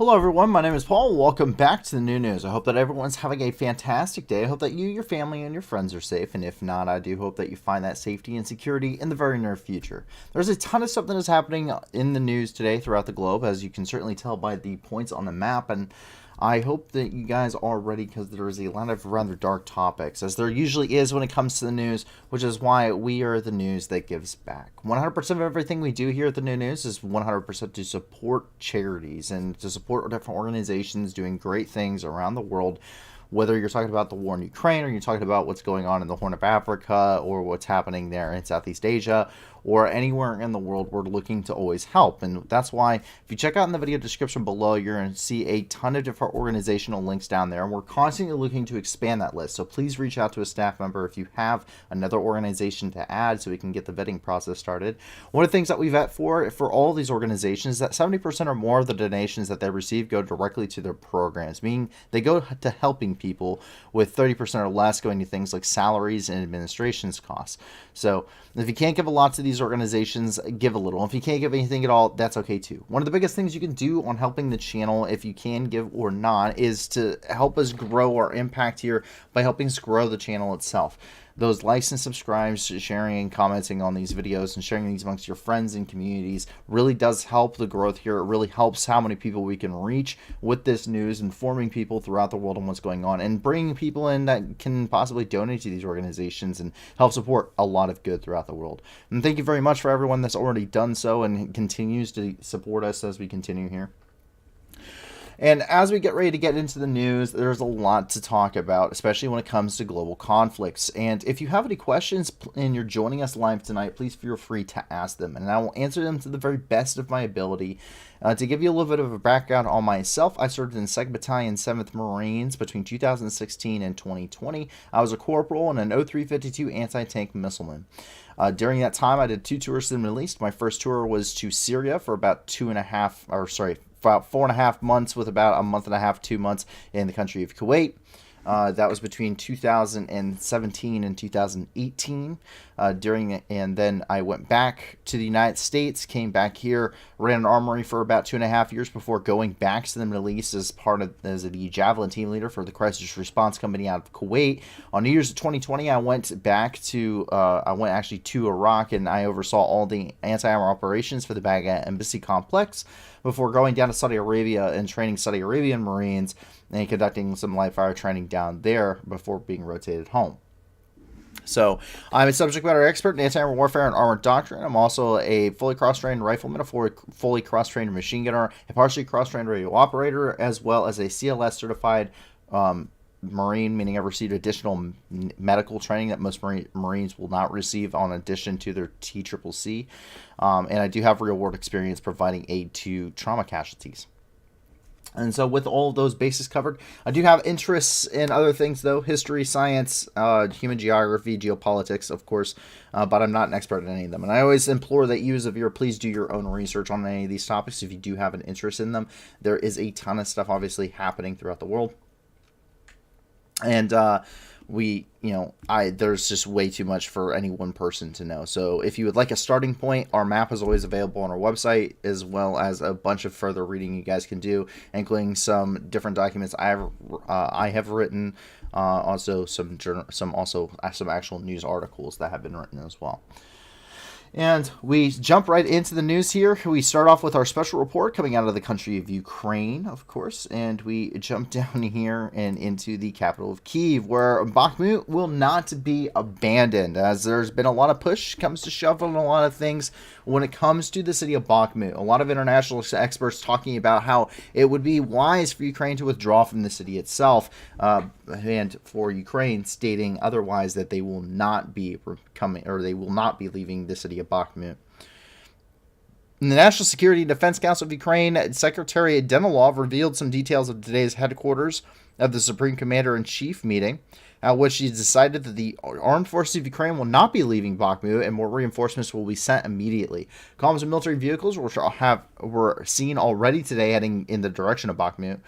Hello everyone, my name is Paul. Welcome back to the new news. I hope that everyone's having a fantastic day. I hope that you, your family, and your friends are safe, and if not, I do hope that you find that safety and security in the very near future. There's a ton of stuff that is happening in the news today throughout the globe, as you can certainly tell by the points on the map, and I hope that you guys are ready because there is a lot of rather dark topics, as there usually is when it comes to the news, which is why we are the news that gives back. 100% of everything we do here at the new news is 100% to support charities and to support different organizations doing great things around the world. Whether you're talking about the war in Ukraine, or you're talking about what's going on in the Horn of Africa, or what's happening there in Southeast Asia, or anywhere in the world, we're looking to always help. And that's why, if you check out in the video description below, you're going to see a ton of different organizational links down there. And we're constantly looking to expand that list. So please reach out to a staff member if you have another organization to add so we can get the vetting process started. One of the things that we vet for all these organizations is that 70% or more of the donations that they receive go directly to their programs, meaning they go to helping people, with 30% or less going to things like salaries and administration's costs. So if you can't give a lot to these organizations, give a little. If you can't give anything at all, that's okay too. One of the biggest things you can do on helping the channel, if you can give or not, is to help us grow our impact here by helping us grow the channel itself. Those likes and subscribes, sharing and commenting on these videos and sharing these amongst your friends and communities really does help the growth here. It really helps how many people we can reach with this news, informing people throughout the world on what's going on, and bringing people in that can possibly donate to these organizations and help support a lot of good throughout the world. And thank you very much for everyone that's already done so and continues to support us as we continue here. And as we get ready to get into the news, there's a lot to talk about, especially when it comes to global conflicts. And if you have any questions and you're joining us live tonight, please feel free to ask them, and I will answer them to the very best of my ability. To give you a little bit of a background on myself, I served in 2nd Battalion, 7th Marines between 2016 and 2020. I was a corporal and an O-352 anti-tank missileman. During that time, I did 2 tours to the Middle East. My first tour was to Syria for about about 4.5 months, with about a month and a half, 2 months in the country of Kuwait. That was between 2017 and 2018. And then I went back to the United States, came back here, ran an armory for about 2.5 years before going back to the Middle East as the Javelin team leader for the crisis response company out of Kuwait. On New Year's of 2020, I went back to to Iraq, and I oversaw all the anti-armor operations for the Baghdad Embassy complex before going down to Saudi Arabia and training Saudi Arabian Marines and conducting some live fire training down there before being rotated home. So I'm a subject matter expert in anti-armor warfare and armored doctrine. I'm also a fully cross-trained rifleman, a fully cross-trained machine gunner, a partially cross-trained radio operator, as well as a CLS certified Marine, meaning I've received additional medical training that most Marines will not receive on addition to their TCCC. And I do have real-world experience providing aid to trauma casualties. And so with all of those bases covered, I do have interests in other things, though: history, science, human geography, geopolitics, of course, but I'm not an expert in any of them. And I always implore that you as a viewer, please do your own research on any of these topics if you do have an interest in them. There is a ton of stuff, obviously, happening throughout the world. And there's just way too much for any one person to know. So if you would like a starting point, our map is always available on our website, as well as a bunch of further reading you guys can do, including some different documents I have written, also some actual news articles that have been written as well. And we jump right into the news here. We start off with our special report coming out of the country of Ukraine, of course, and we jump down here and into the capital of Kyiv, where Bakhmut will not be abandoned, as there's been a lot of push comes to shove on a lot of things when it comes to the city of Bakhmut. A lot of international experts talking about how it would be wise for Ukraine to withdraw from the city itself, and for Ukraine stating otherwise, that they will not be leaving the city of Bakhmut. In the National Security and Defense Council of Ukraine, Secretary Danilov revealed some details of today's headquarters of the Supreme Commander-in-Chief meeting, at which he decided that the armed forces of Ukraine will not be leaving Bakhmut and more reinforcements will be sent immediately. Columns of military vehicles were seen already today heading in the direction of Bakhmut.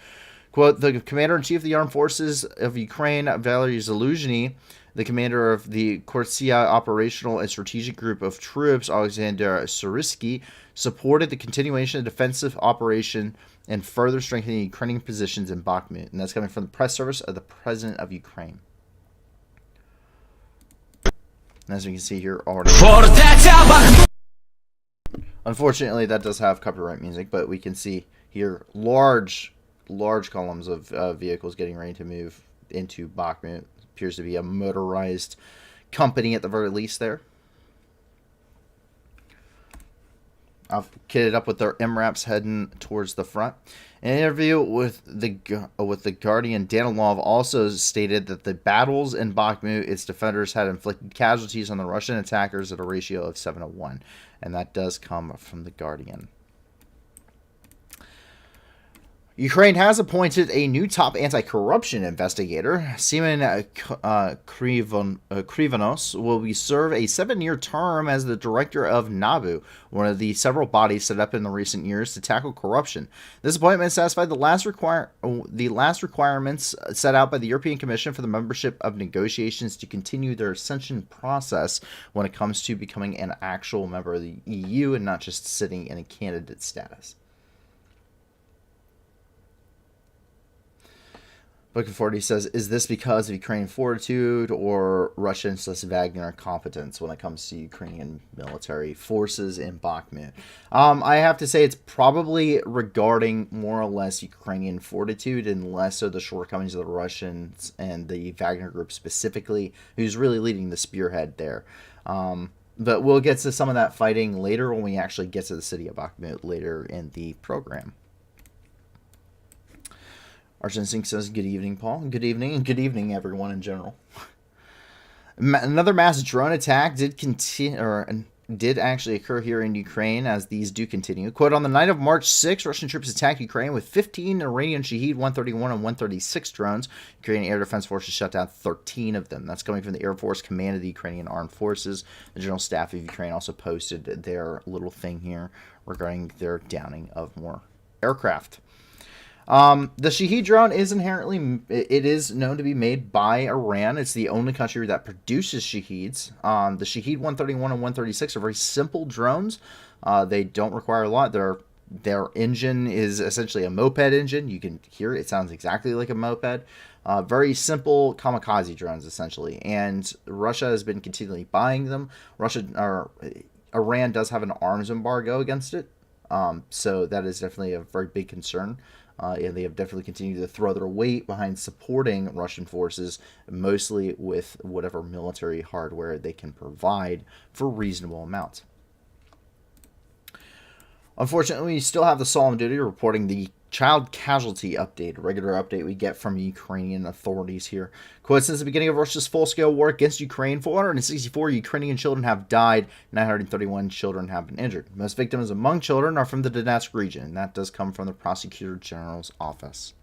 Quote, the Commander-in-Chief of the Armed Forces of Ukraine, Valery Zaluzhny, the commander of the Kortsia Operational and Strategic Group of Troops, Alexander Surisky, supported the continuation of defensive operation and further strengthening Ukrainian positions in Bakhmut. And that's coming from the press service of the President of Ukraine. And as we can see here already. Unfortunately, that does have copyright music, but we can see here large columns of vehicles getting ready to move into Bakhmut. Appears to be a motorized company at the very least there. Kitted up with their MRAPs heading towards the front. An interview with the Guardian, Danilov also stated that the battles in Bakhmut, its defenders had inflicted casualties on the Russian attackers at a ratio of 7-1. And that does come from the Guardian. Ukraine has appointed a new top anti-corruption investigator. Seaman Krivanos will serve a 7-year term as the director of NABU, one of the several bodies set up in the recent years to tackle corruption. This appointment satisfied the last requirements set out by the European Commission for the membership of negotiations to continue their accession process when it comes to becoming an actual member of the EU and not just sitting in a candidate status. Looking forward, he says, is this because of Ukrainian fortitude or Russian/Wagner competence when it comes to Ukrainian military forces in Bakhmut? I have to say it's probably regarding more or less Ukrainian fortitude and less so the shortcomings of the Russians and the Wagner group specifically, who's really leading the spearhead there. But we'll get to some of that fighting later when we actually get to the city of Bakhmut later in the program. Argentine says, good evening, Paul. Good evening, and good evening, everyone in general. Another mass drone attack did actually occur here in Ukraine, as these do continue. Quote, on the night of March 6, Russian troops attacked Ukraine with 15 Iranian Shahed 131 and 136 drones. Ukrainian Air Defense Forces shut down 13 of them. That's coming from the Air Force Command of the Ukrainian Armed Forces. The General Staff of Ukraine also posted their little thing here regarding their downing of more aircraft. The Shahed drone is inherently, it is known to be made by Iran. It's the only country that produces Shaheds. The Shahed 131 and 136 are very simple drones. They don't require a lot. Their engine is essentially a moped engine. You can hear it. It sounds exactly like a moped. Very simple kamikaze drones, essentially. And Russia has been continually buying them. Iran does have an arms embargo against it. So that is definitely a very big concern. And they have definitely continued to throw their weight behind supporting Russian forces, mostly with whatever military hardware they can provide for reasonable amounts. Unfortunately, we still have the solemn duty of reporting the child casualty update, a regular update we get from Ukrainian authorities here. Quote, since the beginning of Russia's full-scale war against Ukraine, 464 Ukrainian children have died, 931 children have been injured. Most victims among children are from the Donetsk region, and that does come from the Prosecutor General's office.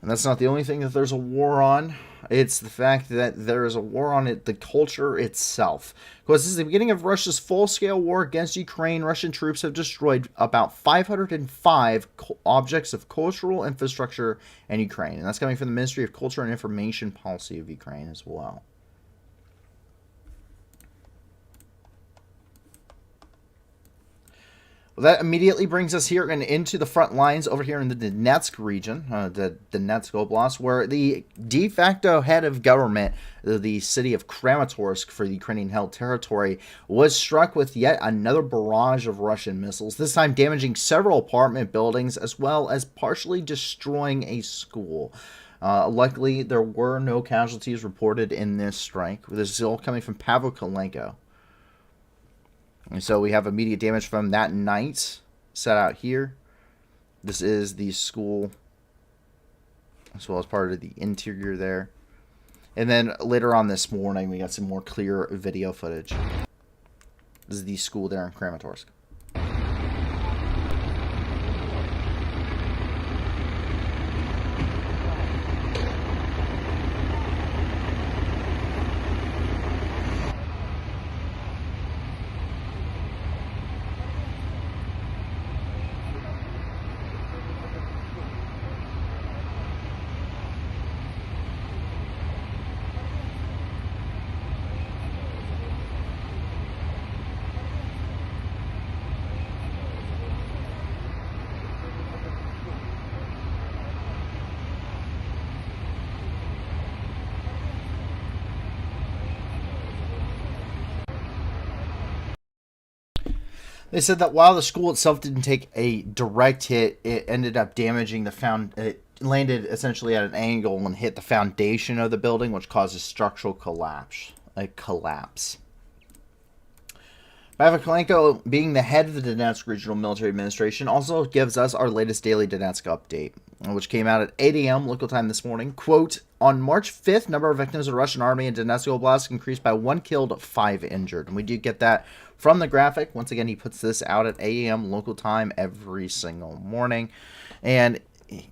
And that's not the only thing that there's a war on. It's the fact that there is a war on the culture itself. Because since the beginning of Russia's full-scale war against Ukraine, Russian troops have destroyed about 505 objects of cultural infrastructure in Ukraine. And that's coming from the Ministry of Culture and Information Policy of Ukraine as well. Well, that immediately brings us here and into the front lines over here in the Donetsk region, the Donetsk Oblast, where the de facto head of government, the city of Kramatorsk for the Ukrainian-held territory, was struck with yet another barrage of Russian missiles, this time damaging several apartment buildings as well as partially destroying a school. Luckily, there were no casualties reported in this strike. This is all coming from Pavel Kolenko. And so we have immediate damage from that night set out here. This is the school as well as part of the interior there. And then later on this morning, we got some more clear video footage. This is the school there in Kramatorsk. They said that while the school itself didn't take a direct hit, it ended up damaging it landed essentially at an angle and hit the foundation of the building, which causes structural collapse. Pavlenko, being the head of the Donetsk Regional Military Administration, also gives us our latest daily Donetsk update, which came out at 8 a.m. local time this morning. Quote, on March 5th, number of victims of the Russian army in Donetsk Oblast increased by 1 killed, 5 injured. And we do get that from the graphic. Once again, he puts this out at 8 a.m. local time every single morning. And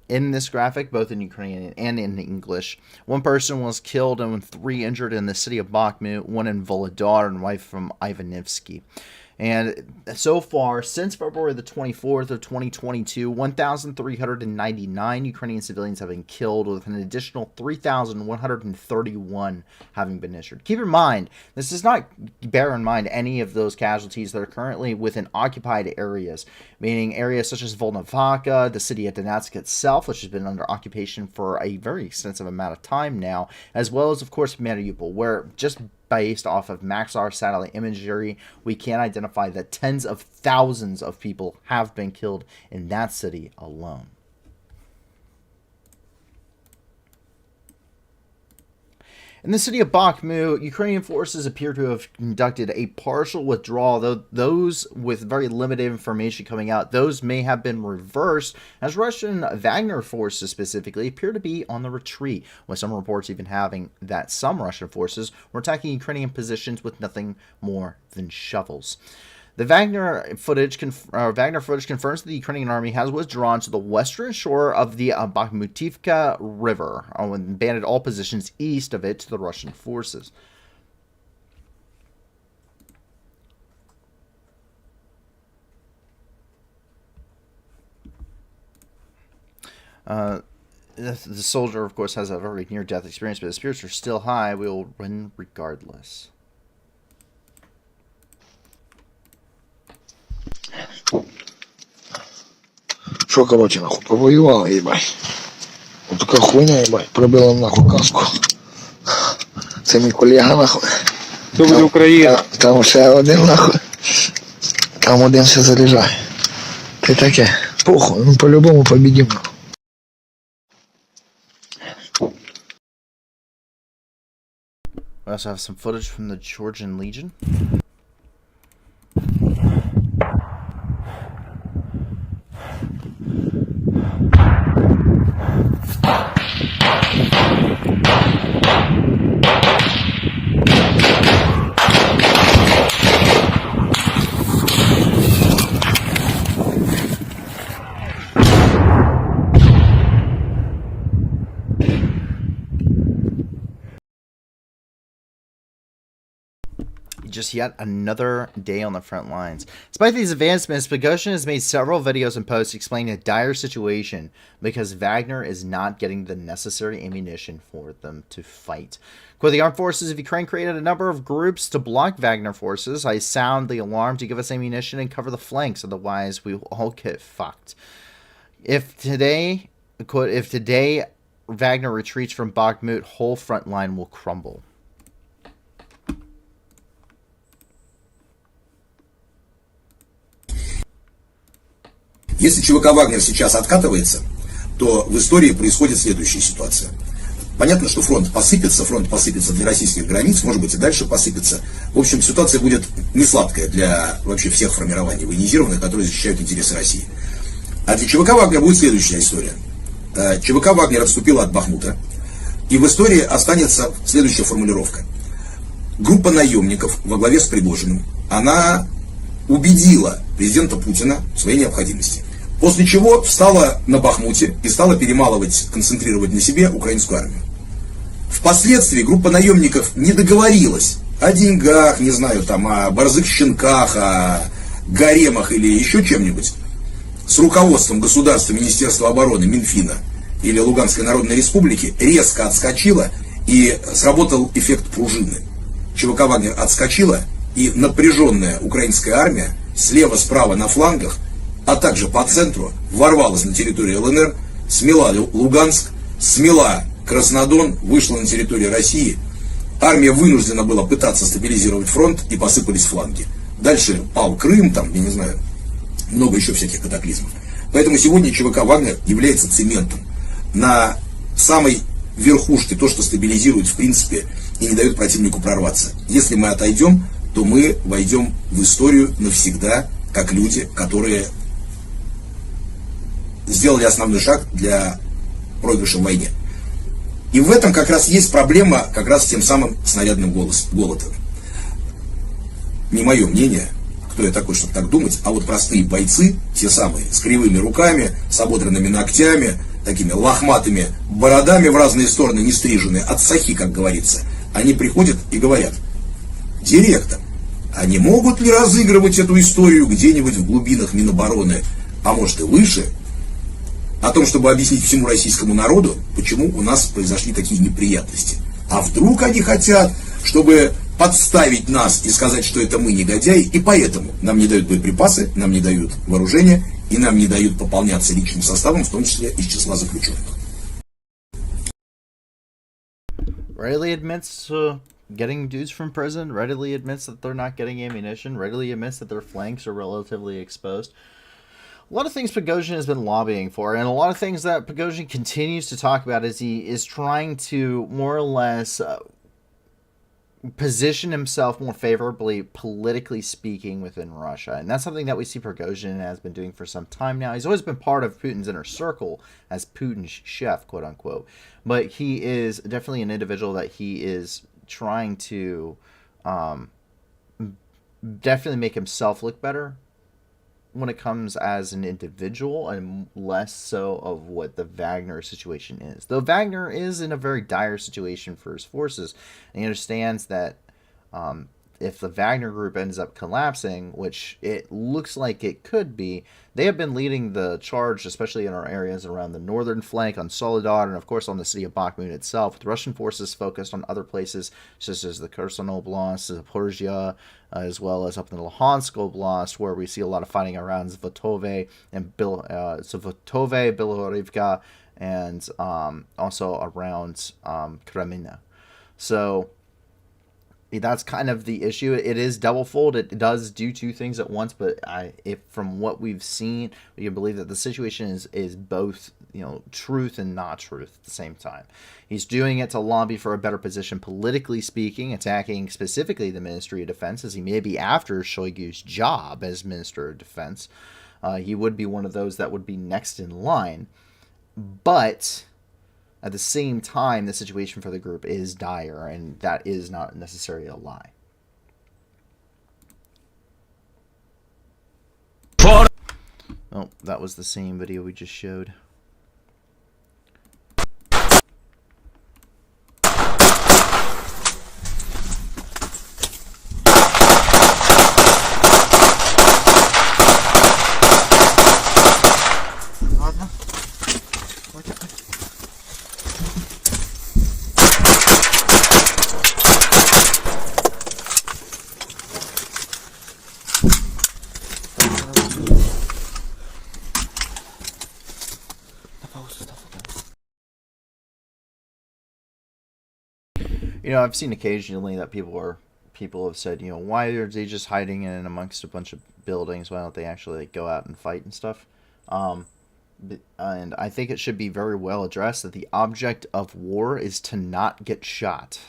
in this graphic, both in Ukrainian and in English, 1 person was killed and 3 injured in the city of Bakhmut, 1 in Volodar, and wife from Ivanivsky. And so far, since February the 24th of 2022, 1,399 Ukrainian civilians have been killed, with an additional 3,131 having been injured. Keep in mind, this does not bear in mind any of those casualties that are currently within occupied areas, meaning areas such as Volnovakha, the city of Donetsk itself, which has been under occupation for a very extensive amount of time now, as well as, of course, Mariupol, where just based off of Maxar satellite imagery, we can identify that tens of thousands of people have been killed in that city alone. In the city of Bakhmut, Ukrainian forces appear to have conducted a partial withdrawal, though those with very limited information coming out, those may have been reversed, as Russian Wagner forces specifically appear to be on the retreat, with some reports even having that some Russian forces were attacking Ukrainian positions with nothing more than shovels. The Wagner footage confirms that the Ukrainian army has withdrawn to the western shore of the Bakhmutivka River and abandoned all positions east of it to the Russian forces. The soldier, of course, has a very near-death experience, but his spirits are still high. We will win regardless. Шо, короче, нахуй, повоевал, ебать. Вот такая хуйня, ебать, пробила нахуй каску. Це мій колега, нахуй. Це буде Україна. Там ще один, нахуй. Там один ще заряджає. Ти таке, похуй, ну по-любому победим, нахуй. We also have some footage from the Georgian Legion. Just yet another day on the front lines. Despite these advancements, Prigozhin has made several videos and posts explaining a dire situation because Wagner is not getting the necessary ammunition for them to fight. Quote, the armed forces of Ukraine created a number of groups to block Wagner forces. I sound the alarm to give us ammunition and cover the flanks, otherwise we will all get fucked. If today, quote, if today Wagner retreats from Bakhmut, whole front line will crumble. Если ЧВК «Вагнер» сейчас откатывается, то в истории происходит следующая ситуация. Понятно, что фронт посыпется для российских границ, может быть и дальше посыпется. В общем, ситуация будет не сладкая для вообще всех формирований военизированных, которые защищают интересы России. А для ЧВК «Вагнер» будет следующая история. ЧВК «Вагнер» отступила от Бахмута, и в истории останется следующая формулировка. Группа наемников во главе с Пригожиным, она убедила президента Путина в своей необходимости. После чего встала на Бахмуте и стала перемалывать, концентрировать на себе украинскую армию. Впоследствии группа наемников не договорилась о деньгах, не знаю, там, о борзых щенках, о гаремах или еще чем-нибудь с руководством государства, Министерства обороны, Минфина или Луганской Народной Республики, резко отскочила и сработал эффект пружины. ЧВК «Вагнер» отскочила, и напряженная украинская армия слева-справа на флангах, а также по центру ворвалась на территорию ЛНР, смела Луганск, смела Краснодон, вышла на территорию России. Армия вынуждена была пытаться стабилизировать фронт, и посыпались фланги. Дальше пал Крым, там, я не знаю, много еще всяких катаклизмов. Поэтому сегодня ЧВК «Вагнер» является цементом на самой верхушке, то, что стабилизирует, в принципе, и не дает противнику прорваться. Если мы отойдем, то мы войдем в историю навсегда, как люди, которые сделали основной шаг для проигрыша в войне. И в этом как раз есть проблема как раз с тем самым снарядным голодом. Не мое мнение, кто я такой, чтобы так думать, а вот простые бойцы, те самые, с кривыми руками, с ободранными ногтями, такими лохматыми бородами в разные стороны, не стриженные, от сахи, как говорится, они приходят и говорят: директор, а не могут ли разыгрывать эту историю где-нибудь в глубинах Минобороны, а может и выше, о том, чтобы объяснить всему российскому народу, почему у нас произошли такие неприятности. А вдруг они хотят, чтобы подставить нас и сказать, что это мы негодяи, и поэтому нам не дают боеприпасы, нам не дают вооружения, и нам не дают пополняться личным составом, в том числе из числа заключенных. Readily admits to getting dudes from prison, readily admits that they're not getting ammunition, readily admits that their flanks are relatively exposed. A lot of things Prigozhin has been lobbying for, and a lot of things that Prigozhin continues to talk about as he is trying to more or less position himself more favorably, politically speaking, within Russia. And that's something that we see Prigozhin has been doing for some time now. He's always been part of Putin's inner circle as Putin's chef, quote unquote. But he is definitely an individual that he is trying to definitely make himself look better when it comes as an individual, and less so of what the Wagner situation is. Though Wagner is in a very dire situation for his forces, and he understands that if the Wagner group ends up collapsing, which it looks like it could be, they have been leading the charge, especially in our areas around the northern flank, on Soledar, and of course on the city of Bakhmut itself, with Russian forces focused on other places, such as the Kherson Oblast, Zaporizhia, as well as up in the Luhansk Oblast, where we see a lot of fighting around Zvatove and Bilorivka, and also around Kremina. So that's kind of the issue. It is double-fold. It does do two things at once, but if from what we've seen, we can believe that the situation is both, truth and not truth at the same time. He's doing it to lobby for a better position politically speaking, attacking specifically the Ministry of Defense, as he may be after Shoigu's job as Minister of Defense. He would be one of those that would be next in line, but at the same time, the situation for the group is dire, and that is not necessarily a lie. Oh, that was the same video we just showed. I've seen occasionally that people have said, why are they just hiding in amongst a bunch of buildings? Why don't they actually go out and fight and stuff? And I think it should be very well addressed that the object of war is to not get shot.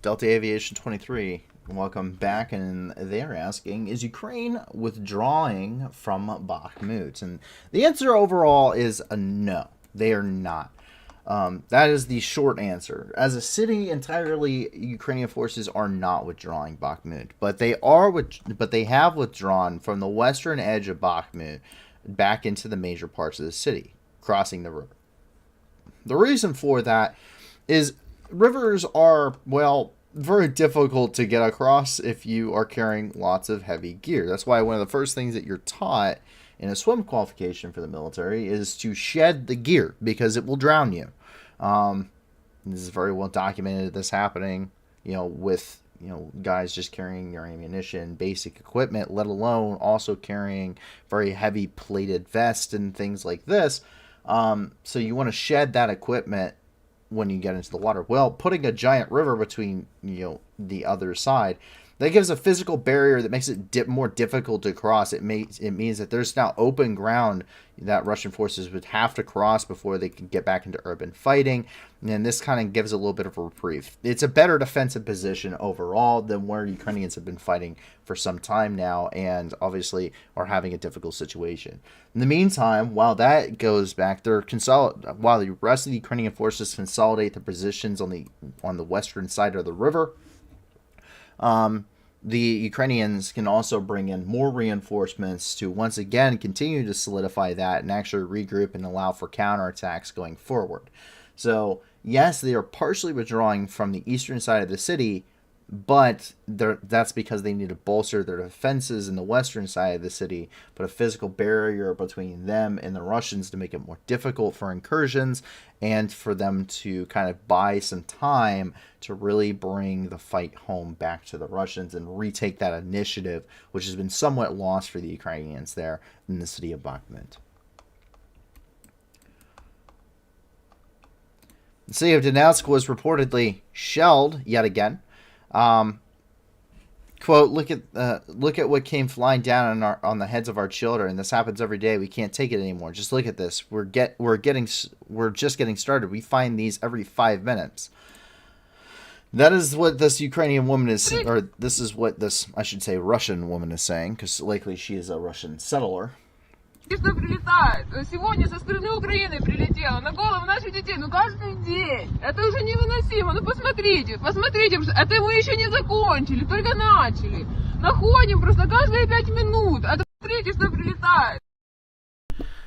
Delta Aviation 23, welcome back, and they're asking, is Ukraine withdrawing from Bakhmut? And the answer overall is a no, they are not. That is the short answer. As a city, entirely Ukrainian forces are not withdrawing Bakhmut, but they have withdrawn from the western edge of Bakhmut back into the major parts of the city, crossing the river. The reason for that is rivers are, well, very difficult to get across if you are carrying lots of heavy gear. That's why one of the first things that you're taught in a swim qualification for the military is to shed the gear because it will drown you. This is very well documented, this happening, with, guys just carrying their ammunition, basic equipment, let alone also carrying very heavy plated vests and things like this. So you want to shed that equipment when you get into the water. Well, putting a giant river between, the other side, that gives a physical barrier that makes it more difficult to cross. It means that there's now open ground that Russian forces would have to cross before they can get back into urban fighting. And this kind of gives a little bit of a reprieve. It's a better defensive position overall than where Ukrainians have been fighting for some time now and obviously are having a difficult situation. In the meantime, while that goes back, while the rest of the Ukrainian forces consolidate their positions on the western side of the river, the Ukrainians can also bring in more reinforcements to once again continue to solidify that and actually regroup and allow for counterattacks going forward. So, yes, they are partially withdrawing from the eastern side of the city, but that's because they need to bolster their defenses in the western side of the city, put a physical barrier between them and the Russians to make it more difficult for incursions and for them to kind of buy some time to really bring the fight home back to the Russians and retake that initiative, which has been somewhat lost for the Ukrainians there in the city of Bakhmut. The city of Donetsk was reportedly shelled yet again. Quote, look at what came flying down on the heads of our children. This happens every day. We can't take it anymore. Just look at this. We're just getting started. We find these every 5 minutes. That is what this Ukrainian woman is, or this is what this, I should say, Russian woman is saying, because likely she is a Russian settler. Что прилетает. Сегодня со стороны Украины прилетело на голову наших детей. Каждый день. Это уже невыносимо. Посмотрите, это мы еще не закончили, только начали. Находим просто каждые 5 минут. Посмотрите, что прилетает.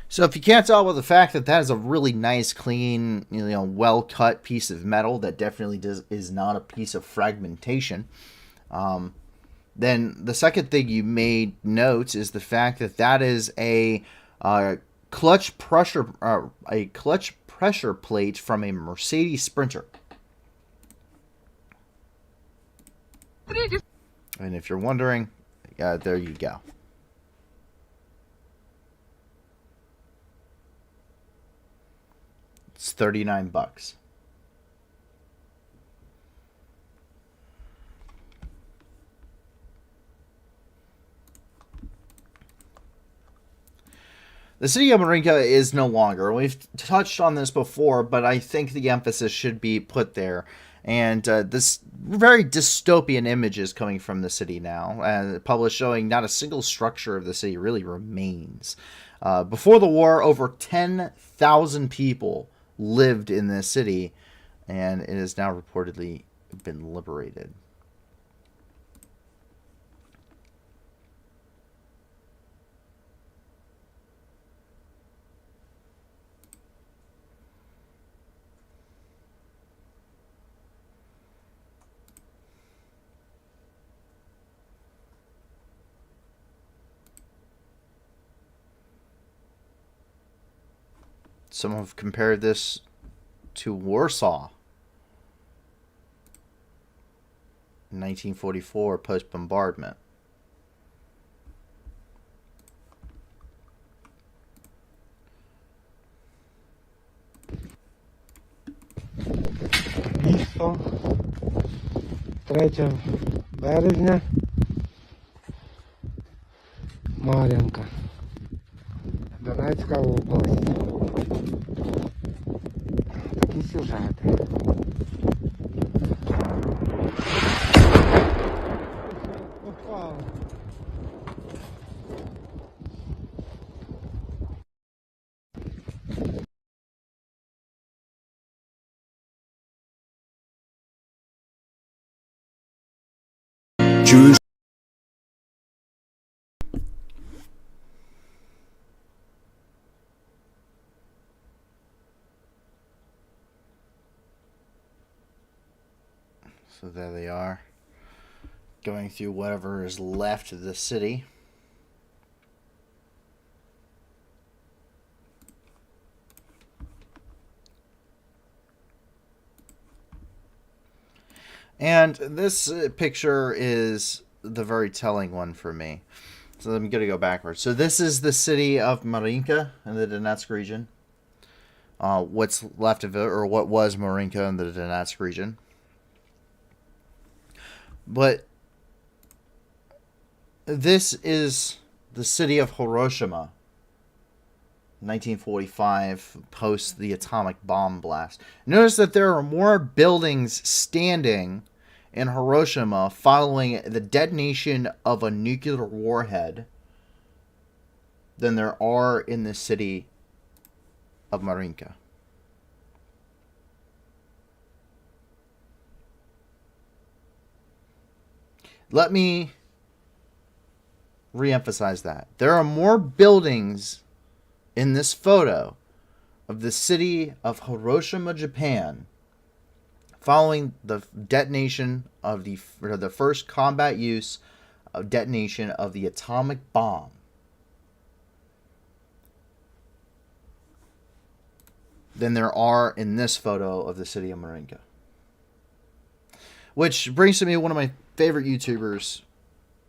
So if you can't tell by the fact that is a really nice, clean, well-cut piece of metal that definitely is not a piece of fragmentation, then the second thing you may note is the fact that is a clutch pressure plate from a Mercedes Sprinter. And if you're wondering, there you go. It's $39. The city of Marinka is no longer. We've touched on this before, but I think the emphasis should be put there. And this very dystopian images coming from the city now, published showing not a single structure of the city really remains. Before the war, over 10,000 people lived in this city, and it has now reportedly been liberated. Some have compared this to Warsaw in 1944 post-bombardment. Місто 3 березня. Мар'їнка. Донецька область. Такі сюжети. choose. So there they are, going through whatever is left of the city. And this picture is the very telling one for me. So I'm going to go backwards. So this is the city of Marinka in the Donetsk region. What's left of it, or what was Marinka in the Donetsk region. But this is the city of Hiroshima, 1945, post the atomic bomb blast. Notice that there are more buildings standing in Hiroshima following the detonation of a nuclear warhead than there are in the city of Marinka. Let me reemphasize that. There are more buildings in this photo of the city of Hiroshima, Japan, following the detonation of the first combat use of detonation of the atomic bomb, than there are in this photo of the city of Marinka. Which brings to me one of my favorite YouTubers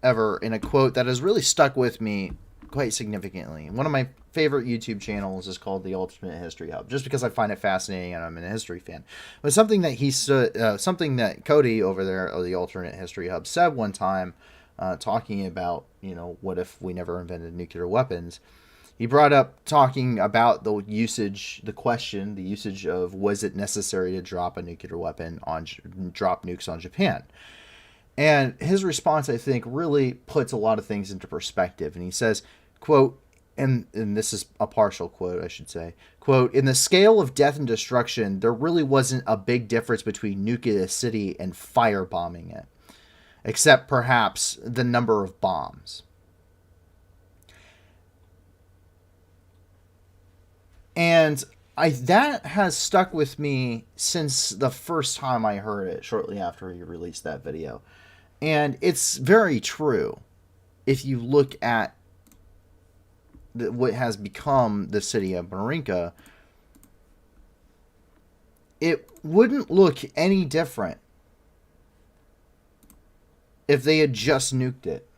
ever, in a quote that has really stuck with me quite significantly. One of my favorite YouTube channels is called The Alternate History Hub, just because I find it fascinating and I'm a history fan. But something that something that Cody over there of The Alternate History Hub said one time, talking about, what if we never invented nuclear weapons? He brought up talking about the usage of, was it necessary to drop a nuclear weapon drop nukes on Japan? And his response, I think, really puts a lot of things into perspective. And he says, quote, and this is a partial quote, I should say, quote, "In the scale of death and destruction, there really wasn't a big difference between nuking a city and firebombing it, except perhaps the number of bombs." And that has stuck with me since the first time I heard it, shortly after he released that video. And it's very true. If you look at what has become the city of Marinka, it wouldn't look any different if they had just nuked it.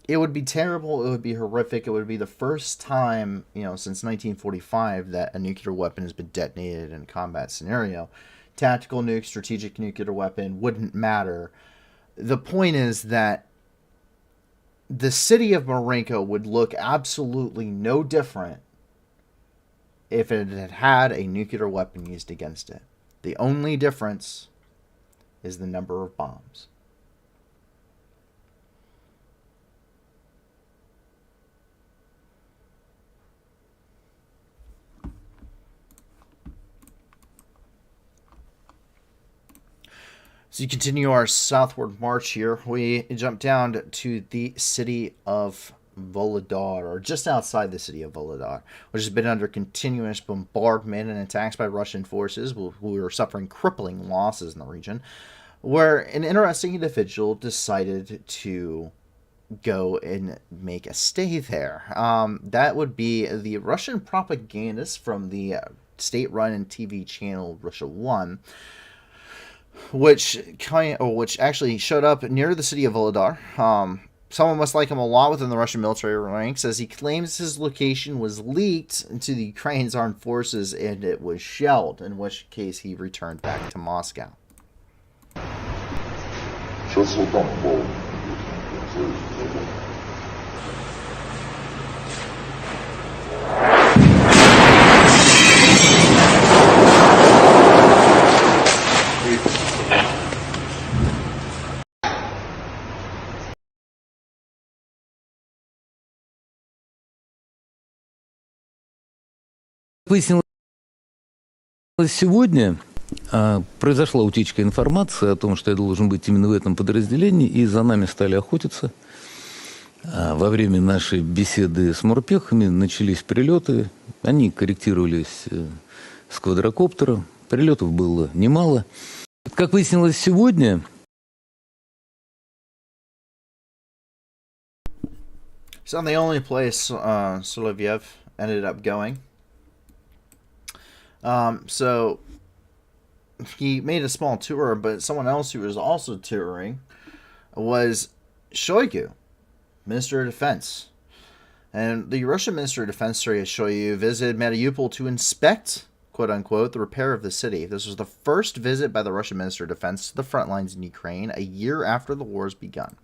It would be terrible. It would be horrific. It would be the first time, since 1945 that a nuclear weapon has been detonated in a combat scenario. Tactical nuke, strategic nuclear weapon, wouldn't matter. The point is that the city of Marinka would look absolutely no different if it had had a nuclear weapon used against it. The only difference is the number of bombs. So you continue our southward march here. We jump down to the city of Volodar, or just outside the city of Volodar, which has been under continuous bombardment and attacks by Russian forces, who are suffering crippling losses in the region, where an interesting individual decided to go and make a stay there. That would be the Russian propagandist from the state-run TV channel Russia 1, which actually showed up near the city of Volodar. Someone must like him a lot within the Russian military ranks, as he claims his location was leaked to the Ukraine's armed forces and it was shelled, in which case he returned back to Moscow. Выяснилось, Сегодня произошла утечка информации о том, что я должен быть именно в этом подразделении, и за нами стали охотиться. Во время нашей беседы с морпехами начались прилеты. Они корректировались с квадрокоптера. Прилетов было немало. Как выяснилось сегодня... It's not the only place Solovyev ended up going. So he made a small tour, but someone else who was also touring was Shoigu, Minister of Defense. And the Russian Minister of Defense, Sergei Shoigu, visited Mariupol to inspect, quote-unquote, the repair of the city. This was the first visit by the Russian Minister of Defense to the front lines in Ukraine a year after the war has begun.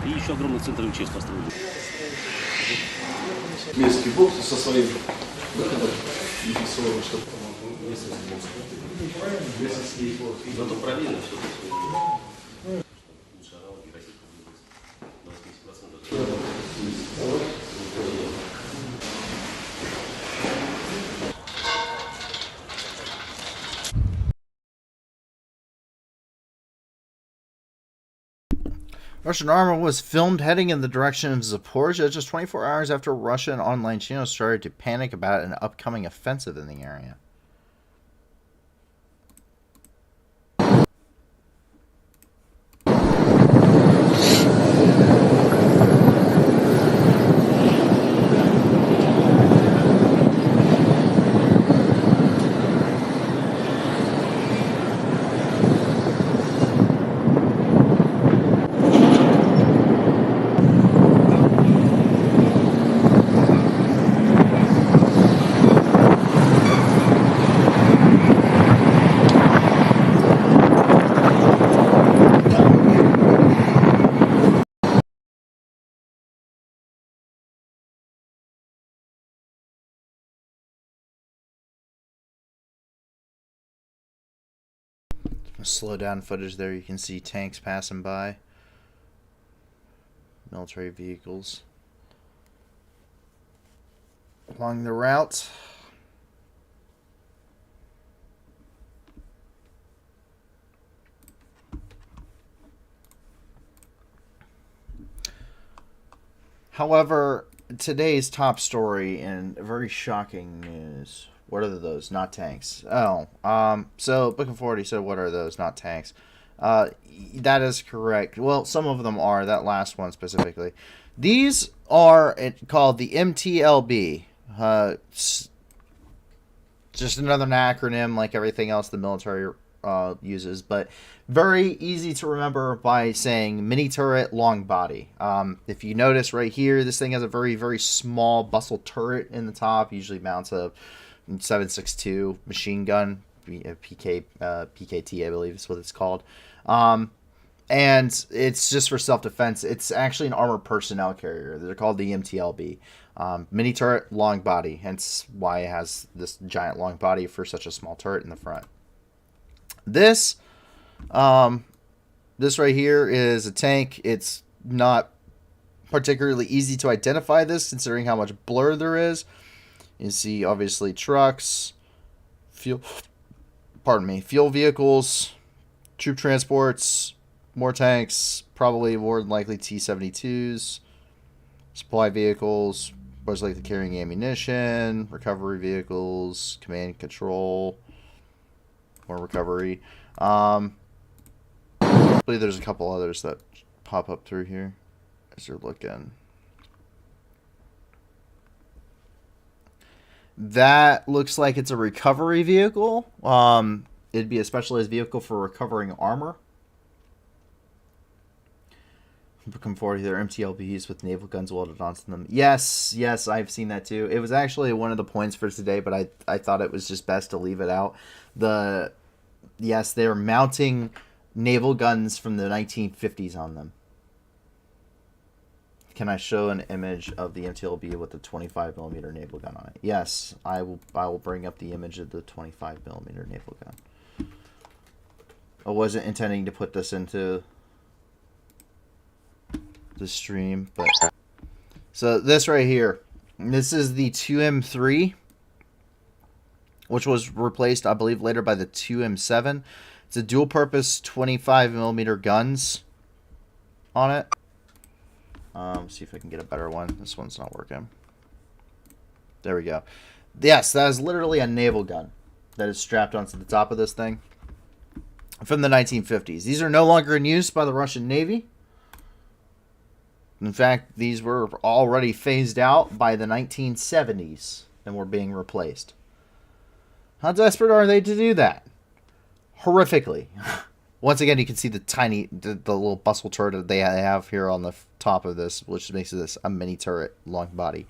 И еще огромный центр МЧС построили. Местский бокс со своим выходом инфекционным, чтобы Зато проверено все. Russian armor was filmed heading in the direction of Zaporizhia just 24 hours after Russian online channels started to panic about an upcoming offensive in the area. Slow down footage there. You can see tanks passing by, military vehicles along the route. However, today's top story and very shocking news. What are those? Not tanks. Oh, so Book of 40 said, what are those? Not tanks. That is correct. Well, some of them are, that last one specifically. These are called the MTLB. Just another acronym like everything else the military uses, but very easy to remember by saying mini turret, long body. If you notice right here, this thing has a very, very small bustle turret in the top, usually mounts a 7.62 machine gun, PKT, I believe is what it's called. And it's just for self-defense. It's actually an armored personnel carrier. They're called the MTLB. Mini turret, long body, hence why it has this giant long body for such a small turret in the front. This right here is a tank. It's not particularly easy to identify this, considering how much blur there is. You see, obviously, trucks, fuel vehicles, troop transports, more tanks, probably more than likely T-72s, supply vehicles, most likely carrying ammunition, recovery vehicles, command and control, more recovery. I believe there's a couple others that pop up through here as you're looking. That looks like it's a recovery vehicle. It'd be a specialized vehicle for recovering armor. Looking forward to their MTLBs with naval guns welded onto them. Yes, I've seen that too. It was actually one of the points for today, but I thought it was just best to leave it out. Yes, they're mounting naval guns from the 1950s on them. Can I show an image of the MTLB with the 25 millimeter naval gun on it? Yes, I will bring up the image of the 25 millimeter naval gun. I wasn't intending to put this into the stream, but so this right here, this is the 2M3, which was replaced, I believe, later by the 2M7. It's a dual purpose 25 millimeter guns on it. See if I can get a better one. This one's not working. There we go. Yes, that is literally a naval gun that is strapped onto the top of this thing from the 1950s. These are no longer in use by the Russian Navy. In fact, these were already phased out by the 1970s and were being replaced. How desperate are they to do that? Horrifically. Once again, you can see the little bustle turret that they have here on the top of this, which makes this a mini turret, long body.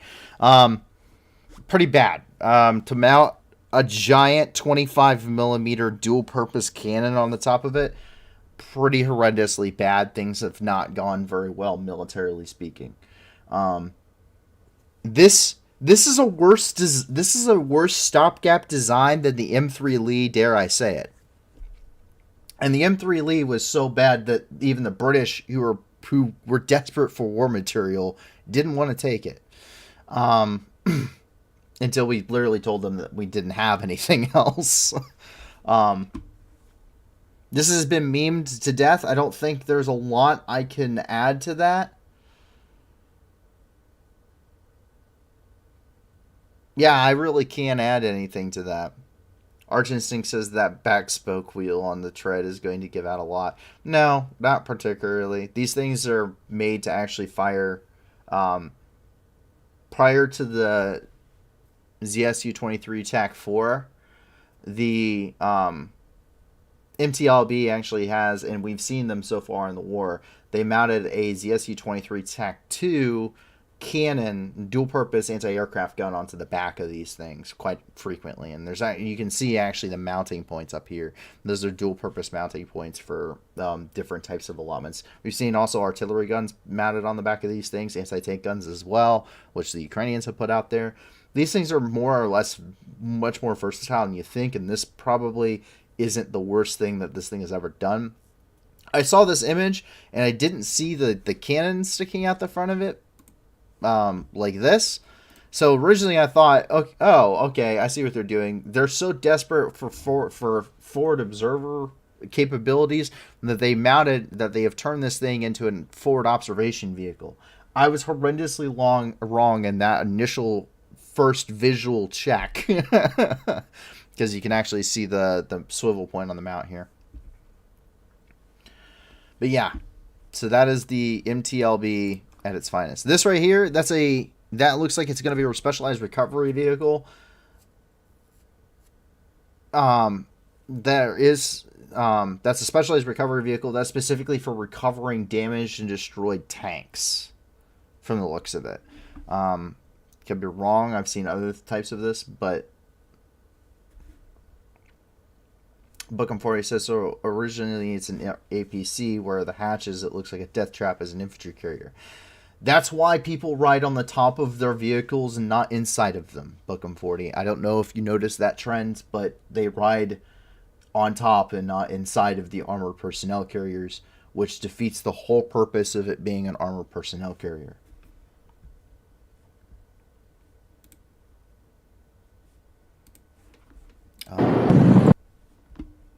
Pretty bad. To mount a giant 25 millimeter dual purpose cannon on the top of it, pretty horrendously bad. Things have not gone very well, militarily speaking. This is a worse stopgap design than the M3 Lee, dare I say it. And the M3 Lee was so bad that even the British, who were desperate for war material, didn't want to take it. Until we literally told them that we didn't have anything else. This has been memed to death. I don't think there's a lot I can add to that. Yeah, I really can't add anything to that. Arch Instinct says that back spoke wheel on the tread is going to give out a lot. No, not particularly. These things are made to actually fire. Prior to the ZSU-23 TAC-4, the MTLB actually has, and we've seen them so far in the war, they mounted a ZSU-23 TAC-2 cannon, dual-purpose anti-aircraft gun onto the back of these things quite frequently. And you can see actually the mounting points up here. Those are dual-purpose mounting points for different types of allotments. We've seen also artillery guns mounted on the back of these things, anti-tank guns as well, which the Ukrainians have put out there. These things are more or less much more versatile than you think, and this probably isn't the worst thing that this thing has ever done. I saw this image, and I didn't see the cannon sticking out the front of it like this. So originally I thought, okay, I see what they're doing. They're so desperate for forward observer capabilities that they have turned this thing into a forward observation vehicle. I was horrendously wrong in that initial first visual check because you can actually see the swivel point on the mount here. But yeah, so that is the MTLB at its finest. This right here, that looks like it's going to be a specialized recovery vehicle. That's a specialized recovery vehicle that's specifically for recovering damaged and destroyed tanks, from the looks of it. Could be wrong. I've seen other types of this, but Bookham 40 says so. Originally, it's an APC where the hatches, it looks like a death trap as an infantry carrier. That's why people ride on the top of their vehicles and not inside of them, Bookham 40. I don't know if you noticed that trend, but they ride on top and not inside of the armored personnel carriers, which defeats the whole purpose of it being an armored personnel carrier.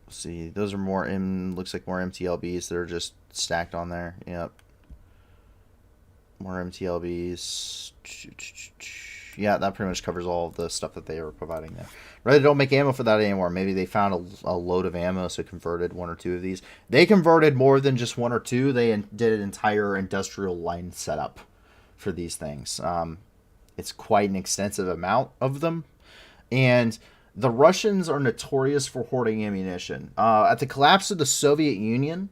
See, those are looks like more MTLBs that are just stacked on there. Yep. More MTLBs. Yeah, that pretty much covers all of the stuff that they were providing there. Right, they don't make ammo for that anymore. Maybe they found a load of ammo, so converted one or two of these. They converted more than just one or two. They did an entire industrial line setup for these things. It's quite an extensive amount of them. And the Russians are notorious for hoarding ammunition. At the collapse of the Soviet Union,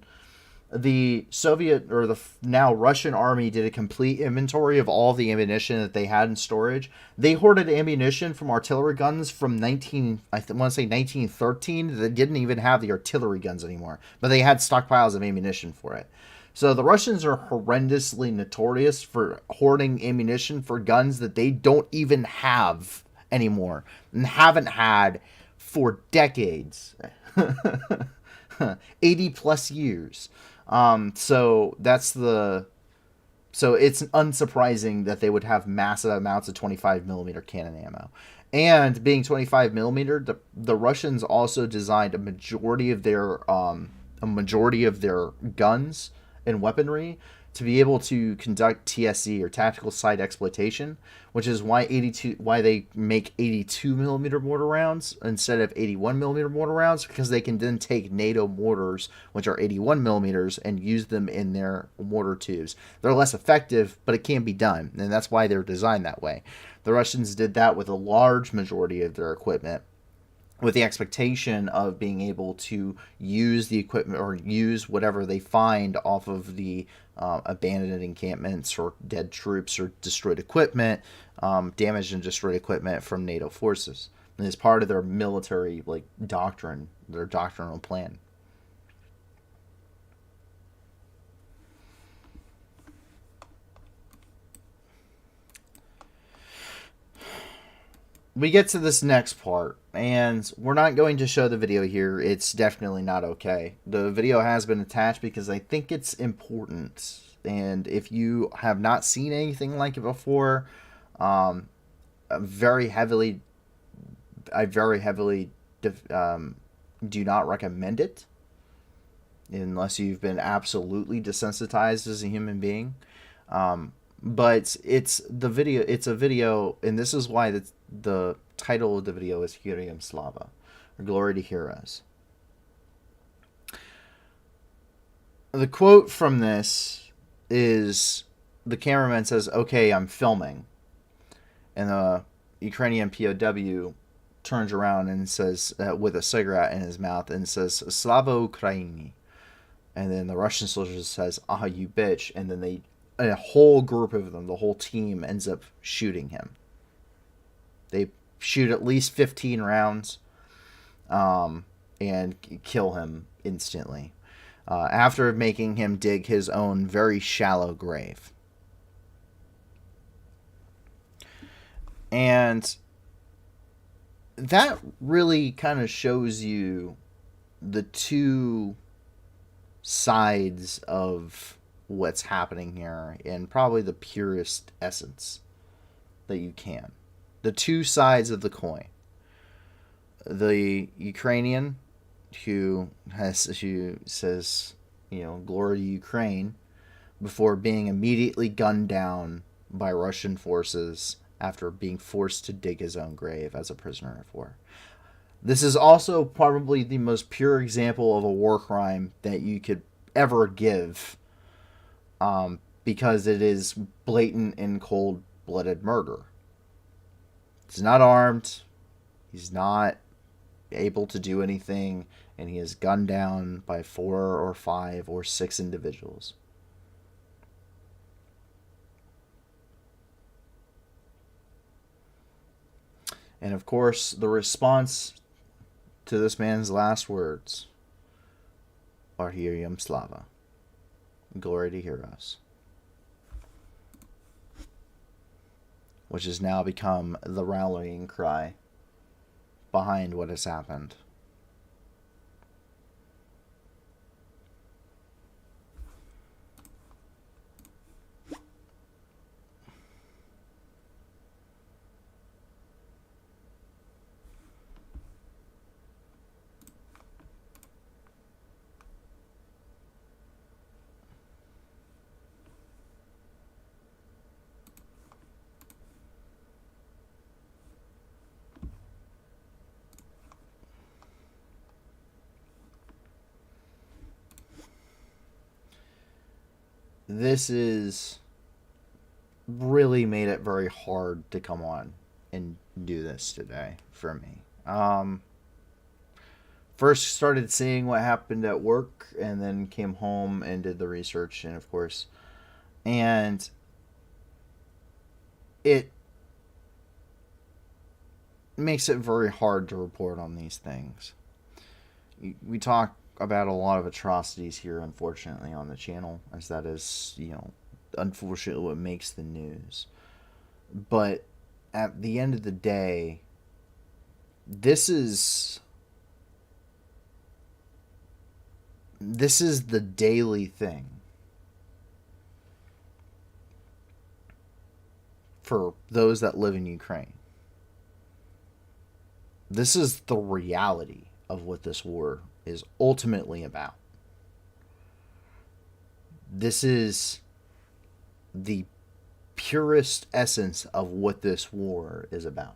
the Soviet, or the now Russian army, did a complete inventory of all the ammunition that they had in storage. They hoarded ammunition from artillery guns from I want to say 1913. That didn't even have the artillery guns anymore, but they had stockpiles of ammunition for it. So the Russians are horrendously notorious for hoarding ammunition for guns that they don't even have anymore and haven't had for decades. 80 plus years. So it's unsurprising that they would have massive amounts of 25 millimeter cannon ammo. And being 25 millimeter, the Russians also designed a majority of their guns and weaponry to be able to conduct TSE, or tactical site exploitation, which is why they make 82 millimeter mortar rounds instead of 81 millimeter mortar rounds, because they can then take NATO mortars, which are 81 millimeters, and use them in their mortar tubes. They're less effective, but it can be done, and that's why they're designed that way. The Russians did that with a large majority of their equipment, with the expectation of being able to use the equipment, or use whatever they find off of the abandoned encampments, or dead troops, or destroyed equipment, damaged and destroyed equipment from NATO forces. And it's part of their military doctrine, their doctrinal plan. We get to this next part, and we're not going to show the video here. It's definitely not okay. The video has been attached because I think it's important, and if you have not seen anything like it before, I very heavily do not recommend it unless you've been absolutely desensitized as a human being. But it's a video, and this is why the title of the video is HEROIAM SLAVA, or Glory to Heroes. The quote from this is, the cameraman says, "Okay, I'm filming," and the Ukrainian POW turns around and says, with a cigarette in his mouth, and says, "Slava Ukraini," and then the Russian soldier says, "Ah, you bitch," and then a whole group of them, the whole team, ends up shooting him. They shoot at least 15 rounds and kill him instantly, after making him dig his own very shallow grave. And that really kind of shows you the two sides of what's happening here in probably the purest essence that you can. The two sides of the coin. The Ukrainian who says, "Glory to Ukraine," before being immediately gunned down by Russian forces after being forced to dig his own grave as a prisoner of war. This is also probably the most pure example of a war crime that you could ever give, because it is blatant and cold-blooded murder. He's not armed, he's not able to do anything, and he is gunned down by 4 or 5 or 6 individuals. And of course, the response to this man's last words are HEROIAM SLAVA, Glory to Heroes, which has now become the rallying cry behind what has happened. This is really made it very hard to come on and do this today for me. first started seeing what happened at work and then came home and did the research, and of course, and it makes it very hard to report on these things. We talk about a lot of atrocities here, unfortunately, on the channel, as that is, unfortunately what makes the news. But at the end of the day, this is the daily thing for those that live in Ukraine. This is the reality of what this war is ultimately about. This is the purest essence of what this war is about.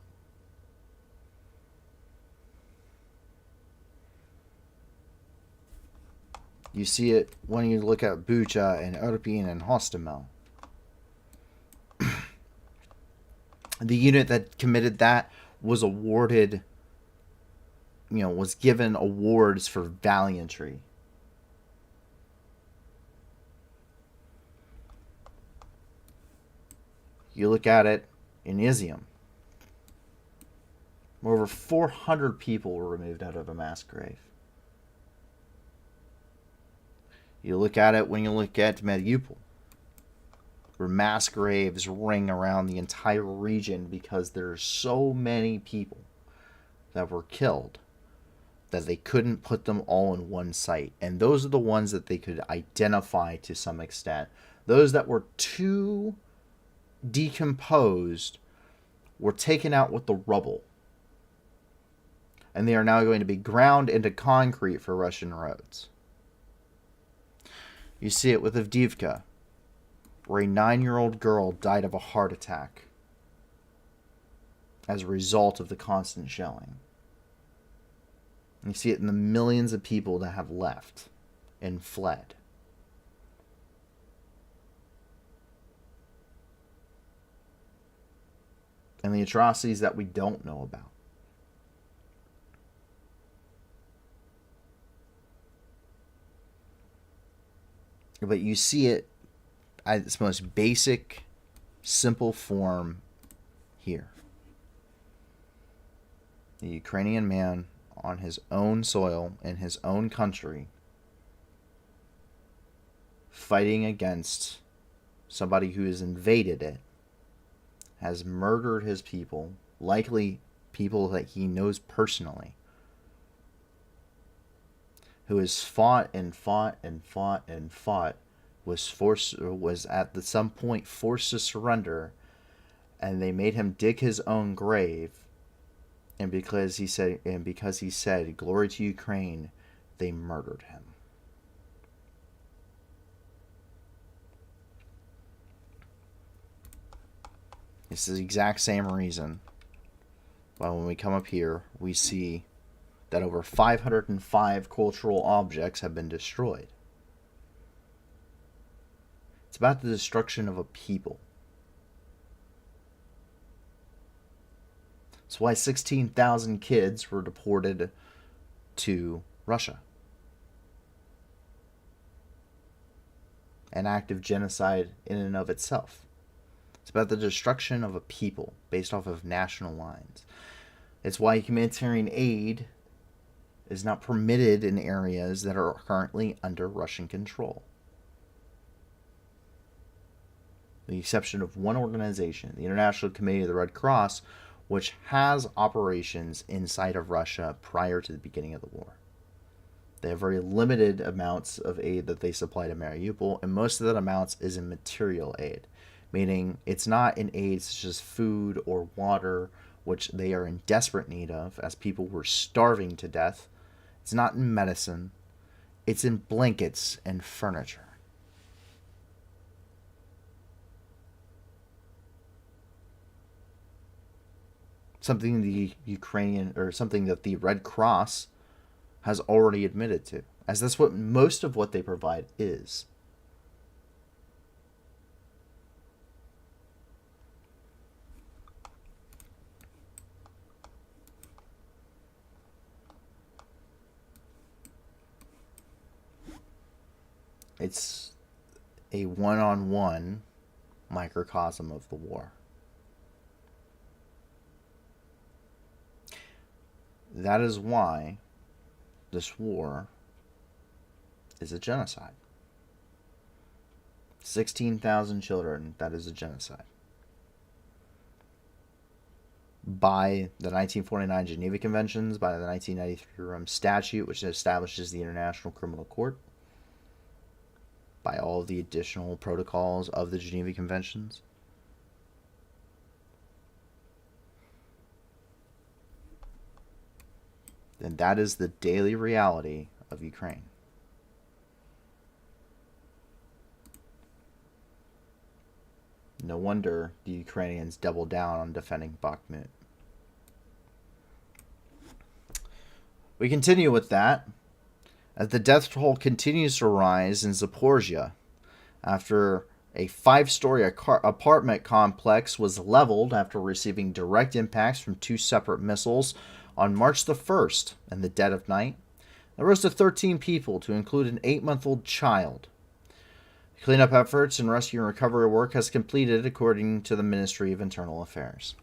You see it when you look at Bucha and Irpin and Hostomel. The unit that committed that was awarded, was given awards for valiantry. You look at it in Izium. Over 400 people were removed out of a mass grave. You look at it when you look at Mariupol, where mass graves ring around the entire region because there are so many people that were killed that they couldn't put them all in one site. And those are the ones that they could identify to some extent. Those that were too decomposed were taken out with the rubble. And they are now going to be ground into concrete for Russian roads. You see it with Avdiivka, where a 9-year-old girl died of a heart attack as a result of the constant shelling. You see it in the millions of people that have left and fled. And the atrocities that we don't know about. But you see it at its most basic, simple form here. The Ukrainian man on his own soil, in his own country, fighting against somebody who has invaded it, has murdered his people, likely people that he knows personally, who has fought and fought and fought and fought, was at some point forced to surrender, and they made him dig his own grave, and because he said glory to Ukraine, they murdered him. It's the exact same reason why when we come up here, we see that over 505 cultural objects have been destroyed. It's about the destruction of a people. It's why 16,000 kids were deported to Russia. An act of genocide in and of itself. It's about the destruction of a people based off of national lines. It's why humanitarian aid is not permitted in areas that are currently under Russian control. With the exception of one organization, the International Committee of the Red Cross, which has operations inside of Russia prior to the beginning of the war. They have very limited amounts of aid that they supply to Mariupol, and most of that amounts is in material aid, meaning it's not in aid such as food or water, which they are in desperate need of, as people were starving to death. It's not in medicine. It's in blankets and furniture. Something something that the Red Cross has already admitted to, as that's what most of what they provide is. It's a one-on-one microcosm of the war. That is why this war is a genocide. 16,000 children, that is a genocide. By the 1949 Geneva Conventions, by the 1993 Rome Statute, which establishes the International Criminal Court, by all of the additional protocols of the Geneva Conventions. Then that is the daily reality of Ukraine. No wonder the Ukrainians double down on defending Bakhmut. We continue with that as the death toll continues to rise in Zaporizhia after a 5-story apartment complex was leveled after receiving direct impacts from 2 separate missiles on March the 1st in the dead of night. There rose to 13 people, to include an 8-month-old child. Cleanup efforts and rescue and recovery work has completed, according to the Ministry of Internal Affairs.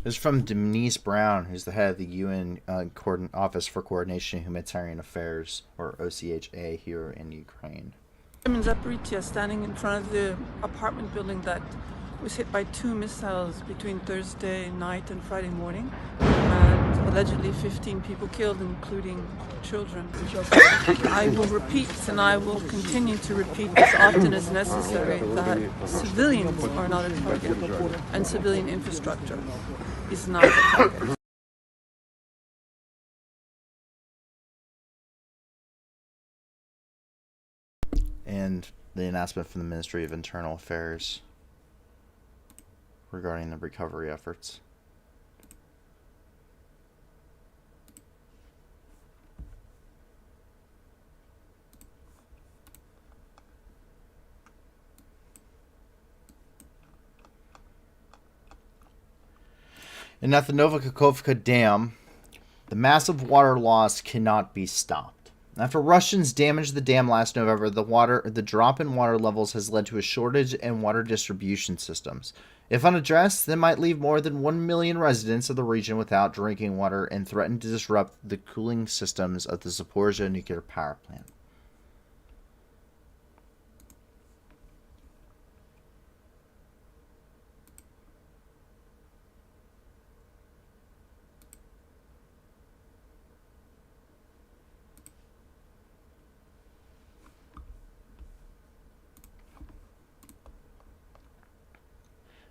This is from Denise Brown, who's the head of the UN Office for Coordination of Humanitarian Affairs, or OCHA, here in Ukraine. I'm in Zaporizhia, standing in front of the apartment building that was hit by 2 missiles between Thursday night and Friday morning, and allegedly 15 people killed, including children. I will repeat, and I will continue to repeat as often as necessary, that civilians are not a target, and civilian infrastructure is not a target. And the announcement from the Ministry of Internal Affairs regarding the recovery efforts. And at the Novokakhovka Dam, the massive water loss cannot be stopped. After Russians damaged the dam last November, the drop in water levels has led to a shortage in water distribution systems. If unaddressed, they might leave more than 1 million residents of the region without drinking water and threaten to disrupt the cooling systems of the Zaporizhia nuclear power plant.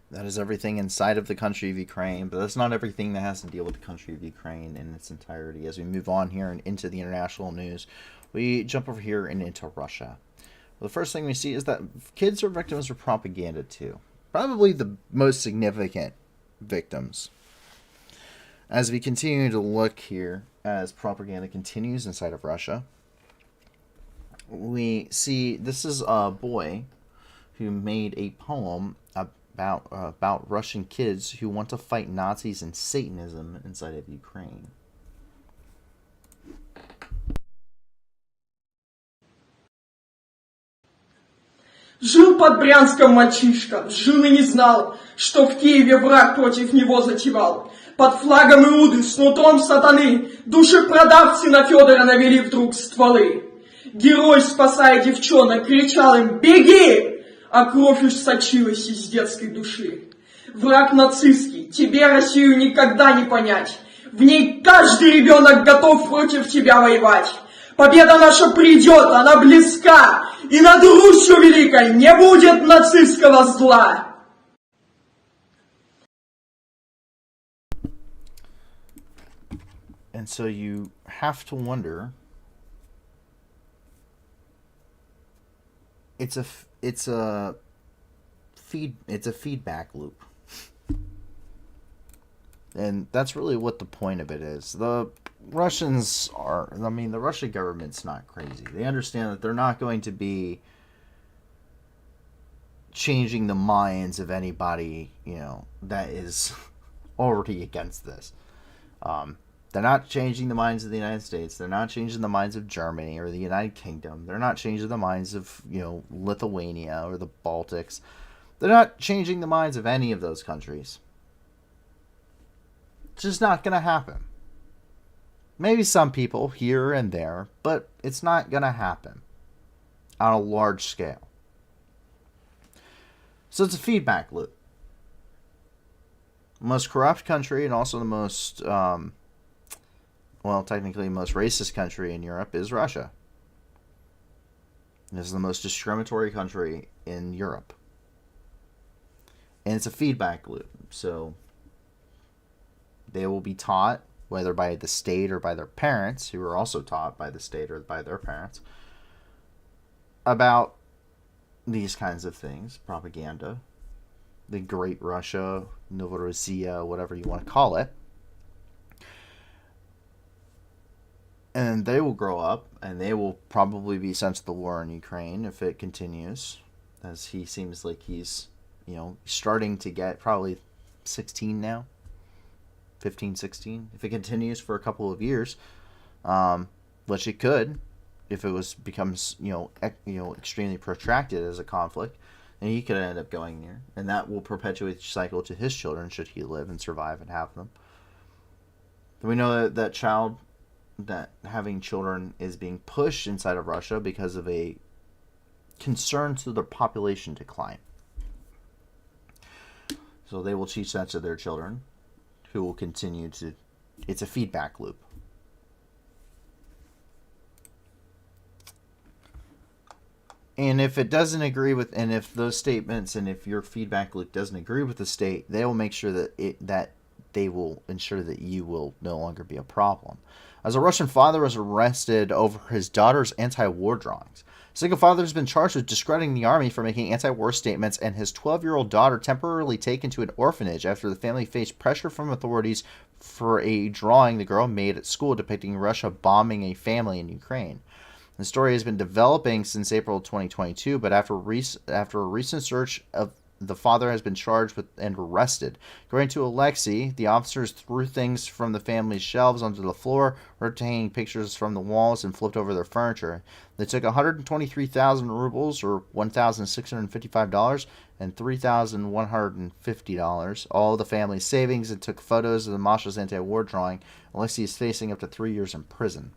That is everything inside of the country of Ukraine, but that's not everything that has to deal with the country of Ukraine in its entirety. As we move on here and into the international news, we jump over here and into Russia. Well, the first thing we see is that kids are victims of propaganda too. Probably the most significant victims. As we continue to look here, as propaganda continues inside of Russia, we see this is a boy who made a poem about Russian kids who want to fight Nazis and Satanism inside of Ukraine. Жил под Брянском мальчишка, жил и не знал, что в Киеве враг против него затевал. Под флагом Иуды с нутром сатаны душепродавцы на Федора навели вдруг стволы. Герой, спасая девчонок, кричал им «Беги!», а кровь уж сочилась из детской души. Враг нацистский, тебе Россию никогда не понять. В ней каждый ребенок готов против тебя воевать. Победа наша придет, она близка, и над Русью великой не будет нацистского зла. And so you have to wonder, it's a feedback loop. And that's really what the point of it is. The Russians are, I mean, the Russian government's not crazy. They understand that they're not going to be changing the minds of anybody, that is already against this. They're not changing the minds of the United States. They're not changing the minds of Germany or the United Kingdom. They're not changing the minds of, Lithuania or the Baltics. They're not changing the minds of any of those countries. It's just not going to happen. Maybe some people here and there, but it's not going to happen on a large scale. So it's a feedback loop. The most corrupt country and also the most, technically most racist country in Europe is Russia. This is the most discriminatory country in Europe. And it's a feedback loop. So they will be taught, whether by the state or by their parents, who are also taught by the state or by their parents, about these kinds of things, propaganda, the Great Russia, Novorossiya, whatever you want to call it. And they will grow up, and they will probably be sent to the war in Ukraine if it continues, as he seems like he's, starting to get probably 16 now, 15, 16. If it continues for a couple of years, which it could, if it becomes extremely protracted as a conflict, and he could end up going there, and that will perpetuate the cycle to his children should he live and survive and have them. We know that having children is being pushed inside of Russia because of a concern to their population decline. So they will teach that to their children, who will continue to. It's a feedback loop. And if it doesn't agree with, and if those statements, and if your feedback loop doesn't agree with the state, they will make sure that they will ensure that you will no longer be a problem. As a Russian father was arrested over his daughter's anti-war drawings. A single father has been charged with discrediting the army for making anti-war statements, and his 12-year-old daughter temporarily taken to an orphanage after the family faced pressure from authorities for a drawing the girl made at school depicting Russia bombing a family in Ukraine. The story has been developing since April 2022, but after a recent search of the father has been charged with and arrested. According to Alexei, the officers threw things from the family's shelves onto the floor, ripped hanging pictures from the walls, and flipped over their furniture. They took 123,000 rubles, or $1,655, and $3,150, all of the family's savings, and took photos of the Masha's anti-war drawing. Alexei is facing up to 3 years in prison,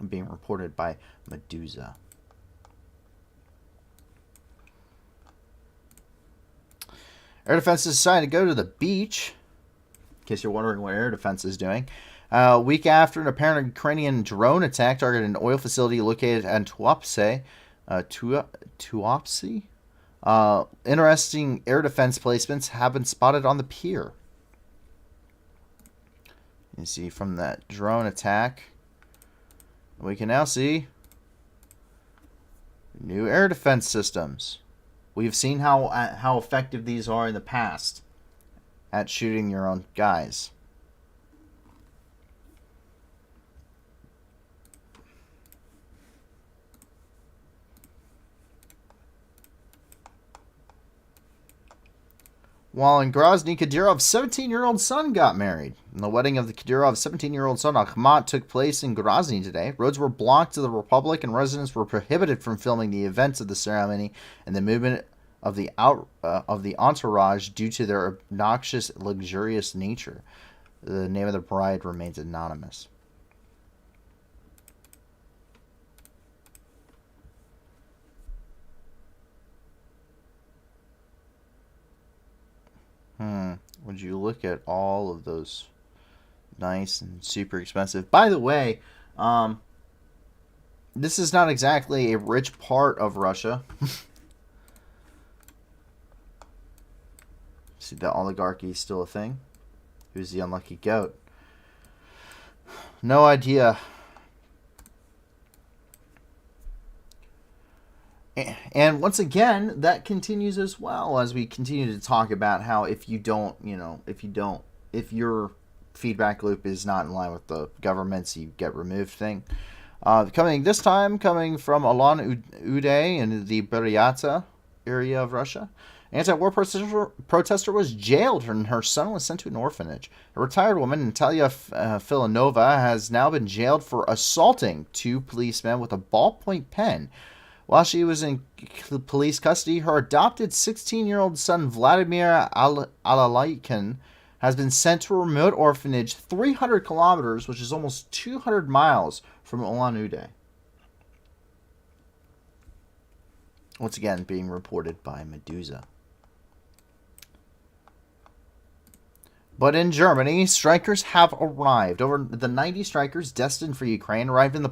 being reported by Medusa. Air Defense has decided to go to the beach, in case you're wondering what Air Defense is doing. A week after an apparent Ukrainian drone attack targeted an oil facility located in Tuapse. Interesting air defense placements have been spotted on the pier. You see from that drone attack, we can now see new air defense systems. We've seen how effective these are in the past at shooting your own guys. While in Grozny, Kadyrov's 17-year-old son got married. And the wedding of the Kadyrov's 17-year-old son, Akhmat, took place in Grozny today. Roads were blocked to the Republic, and residents were prohibited from filming the events of the ceremony and the movement of the entourage due to their obnoxious, luxurious nature. The name of the bride remains anonymous. Would you look at all of those nice and super expensive? By the way, this is not exactly a rich part of Russia. See, the oligarchy is still a thing. Who's the unlucky goat? No idea. And once again, that continues as well as we continue to talk about how if your feedback loop is not in line with the government's you get removed thing. Coming from Ulan Ude in the Buryata area of Russia. Anti-war protester was jailed and her son was sent to an orphanage. A retired woman, Natalia Filanova, has now been jailed for assaulting 2 policemen with a ballpoint pen. While she was in police custody, her adopted 16-year-old son, Vladimir Alalaykin, has been sent to a remote orphanage 300 kilometers, which is almost 200 miles from Ulan-Ude. Once again, being reported by Medusa. But in Germany, strikers have arrived. Over the 90 strikers destined for Ukraine arrived in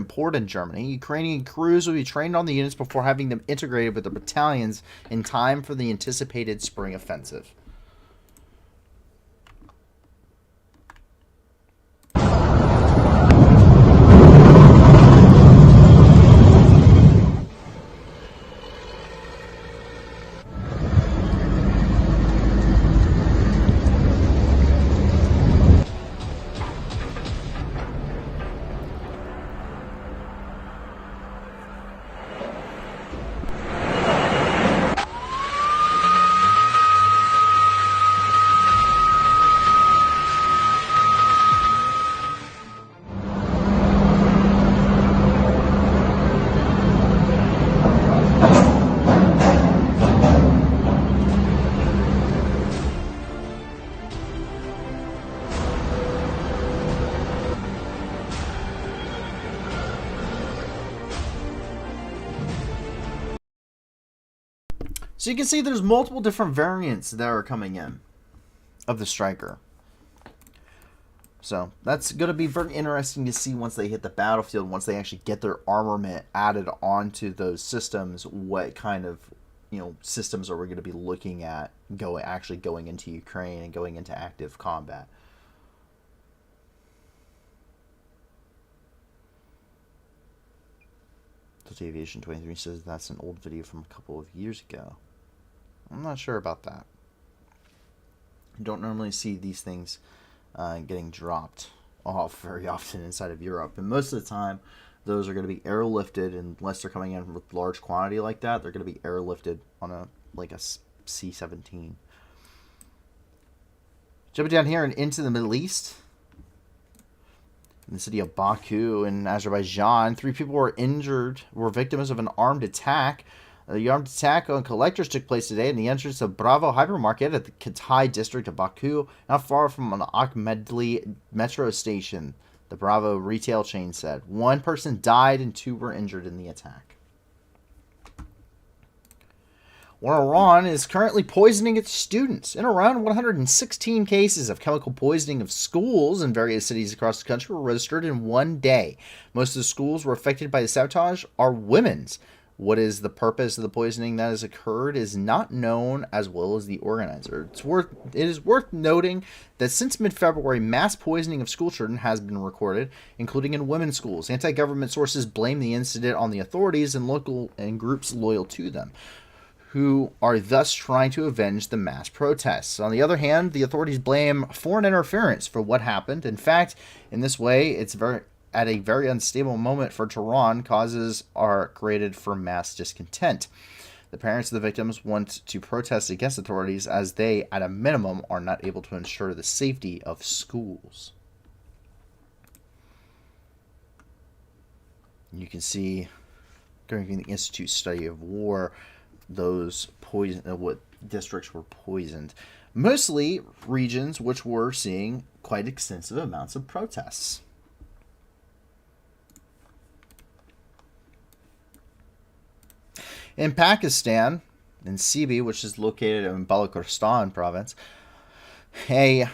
port in Germany. Ukrainian crews will be trained on the units before having them integrated with the battalions in time for the anticipated spring offensive. So you can see there's multiple different variants that are coming in of the Striker. So that's going to be very interesting to see once they hit the battlefield, once they actually get their armament added onto those systems, what kind of systems are we going to be looking at going into Ukraine and going into active combat. Aviation 23 says that's an old video from a couple of years ago. I'm not sure about that. You don't normally see these things getting dropped off very often inside of Europe. And most of the time, those are going to be airlifted, unless they're coming in with large quantity like that. They're going to be airlifted on a C-17. Jumping down here and into the Middle East. In the city of Baku in Azerbaijan, 3 people were victims of an armed attack. The armed attack on collectors took place today in the entrance of Bravo hypermarket at the Katai district of Baku, not far from an Akhmedli metro station, the Bravo retail chain said. 1 person died and 2 were injured in the attack. Iran is currently poisoning its students. In Iran, 116 cases of chemical poisoning of schools in various cities across the country were registered in one day. Most of the schools were affected by the sabotage are women's. What is the purpose of the poisoning that has occurred is not known, as well as the organizer. It is worth noting that since mid-February, mass poisoning of school children has been recorded, including in women's schools. Anti-government sources blame the incident on the authorities and groups loyal to them, who are thus trying to avenge the mass protests. On the other hand, the authorities blame foreign interference for what happened. In fact, in this way, it's at a very unstable moment for Tehran, causes are created for mass discontent. The parents of the victims want to protest against authorities as they, at a minimum, are not able to ensure the safety of schools. You can see, going from the Institute Study of War, what districts were poisoned. Mostly regions which were seeing quite extensive amounts of protests. In Pakistan, In Sibi, which is located in Balochistan province, a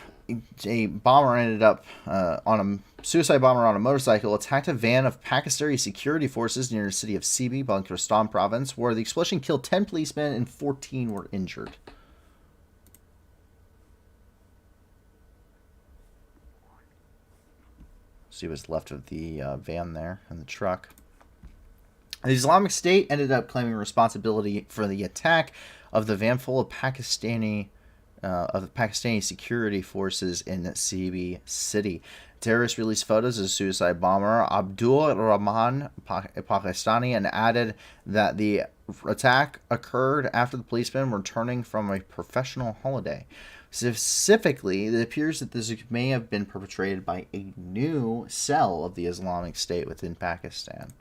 bomber ended up on a suicide bomber on a motorcycle attacked a van of Pakistani security forces near the city of Sibi, Balochistan province, where the explosion killed 10 policemen and 14 were injured. See what's left of the van there and the truck. The Islamic State ended up claiming responsibility for the attack of the van full of Pakistani security forces in Sibi city. Terrorists released photos of the suicide bomber Abdul Rahman Pakistani and added that the attack occurred after the policemen were returning from a professional holiday. Specifically, it appears that this may have been perpetrated by a new cell of the Islamic State within Pakistan.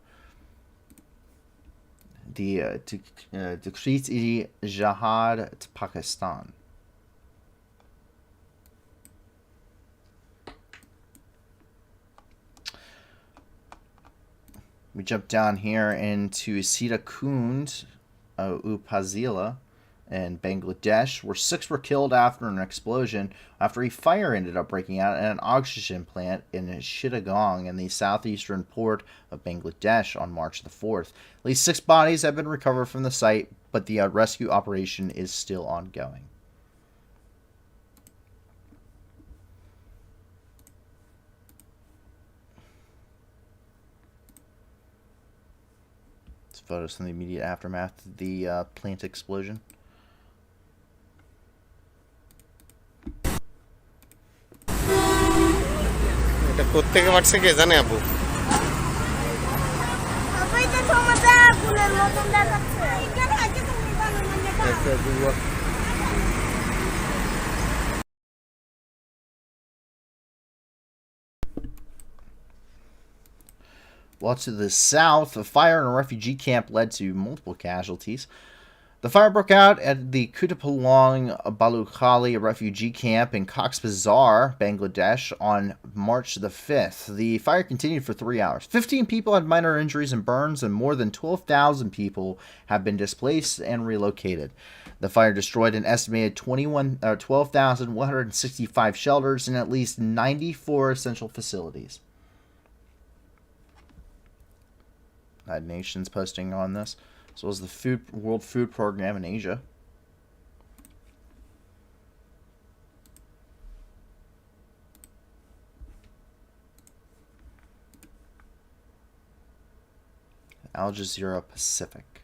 The Tehreek-e-Jihad Pakistan. We jump down here into Sitakund, Upazila, in Bangladesh, where 6 were killed after an explosion after a fire ended up breaking out at an oxygen plant in Chittagong in the southeastern port of Bangladesh on March the 4th. At least 6 bodies have been recovered from the site, but the rescue operation is still ongoing. It's photos from the immediate aftermath of the plant explosion. এটা কোত্থেকে মারছে কে জানে আপু? Well, to the south, a fire in a refugee camp led to multiple casualties. The fire broke out at the Kutupalong Balukhali refugee camp in Cox's Bazar, Bangladesh, on March the 5th. The fire continued for 3 hours. 15 people had minor injuries and burns, and more than 12,000 people have been displaced and relocated. The fire destroyed an estimated 12,165 shelters and at least 94 essential facilities. United Nations posting on this, as well as the World Food Program in Asia. Al Jazeera Pacific.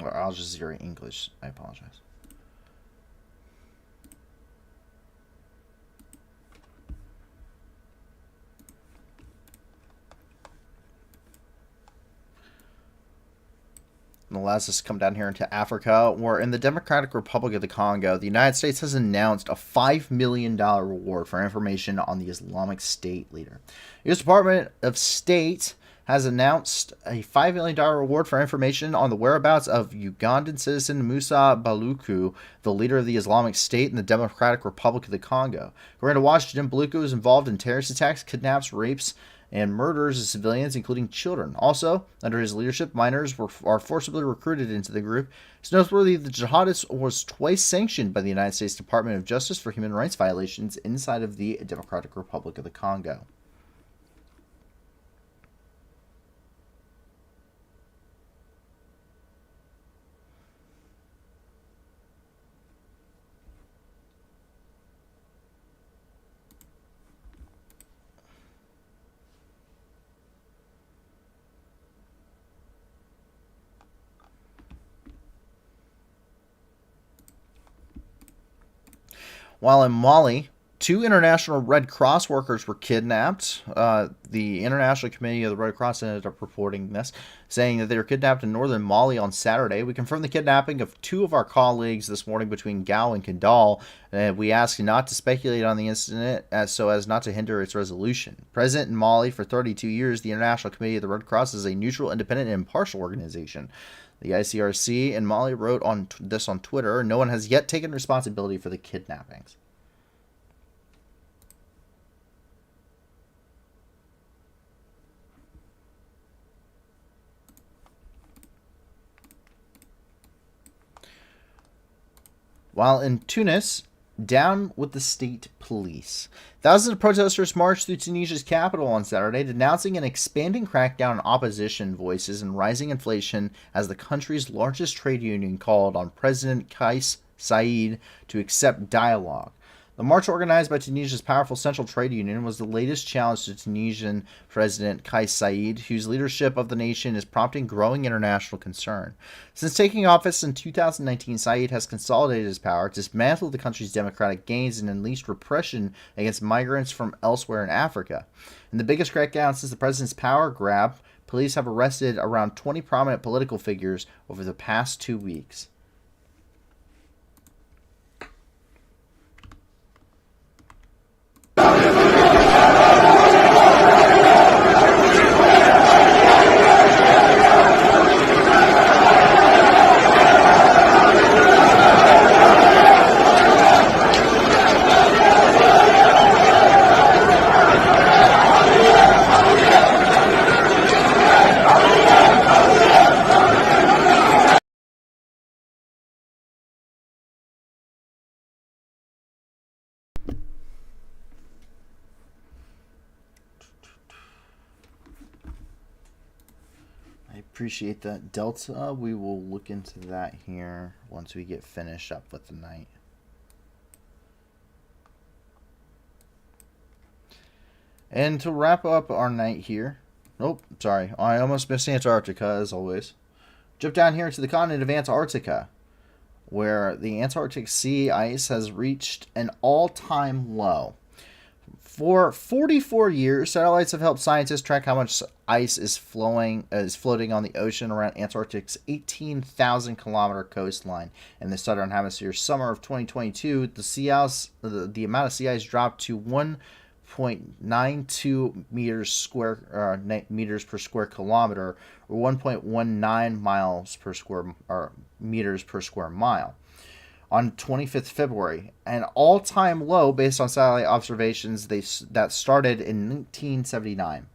Or Al Jazeera English, I apologize. And the last is come down here into Africa, where in the Democratic Republic of the Congo, the United States has announced a $5 million reward for information on the Islamic State leader. The U.S. Department of State has announced a $5 million reward for information on the whereabouts of Ugandan citizen Musa Baluku, the leader of the Islamic State in the Democratic Republic of the Congo. According to Washington, Baluku is involved in terrorist attacks, kidnaps, rapes, and murders of civilians, including children. Also, under his leadership, minors are forcibly recruited into the group. It's noteworthy the jihadist was twice sanctioned by the United States Department of Justice for human rights violations inside of the Democratic Republic of the Congo. While in Mali, 2 International Red Cross workers were kidnapped. The International Committee of the Red Cross ended up reporting this, saying that they were kidnapped in northern Mali on Saturday. We confirmed the kidnapping of 2 of our colleagues this morning between Gao and Kidal. We ask not to speculate on the incident so as not to hinder its resolution. Present in Mali for 32 years, the International Committee of the Red Cross is a neutral, independent, and impartial organization. The ICRC in Mali wrote on this on Twitter. No one has yet taken responsibility for the kidnappings. While in Tunis, down with the state police. Thousands of protesters marched through Tunisia's capital on Saturday, denouncing an expanding crackdown on opposition voices and rising inflation as the country's largest trade union called on President Kais Saied to accept dialogue. The march, organized by Tunisia's powerful central trade union, was the latest challenge to Tunisian President Kais Saied, whose leadership of the nation is prompting growing international concern. Since taking office in 2019, Saied has consolidated his power, dismantled the country's democratic gains, and unleashed repression against migrants from elsewhere in Africa. In the biggest crackdown since the president's power grab, police have arrested around 20 prominent political figures over the past 2 weeks. Appreciate that, Delta. We will look into that here once we get finished up with the night. And to wrap up our night here, nope, sorry, I almost missed Antarctica as always. Jump down here to the continent of Antarctica, where the Antarctic sea ice has reached an all-time low. For 44 years, satellites have helped scientists track how much ice is floating on the ocean around Antarctic's 18,000-kilometer coastline. In the southern hemisphere, summer of 2022, the amount of sea ice dropped to 1.92 meters per square kilometer, or 1.19 miles per square meters per square mile. On 25th February, an all-time low based on satellite observations that started in 1979.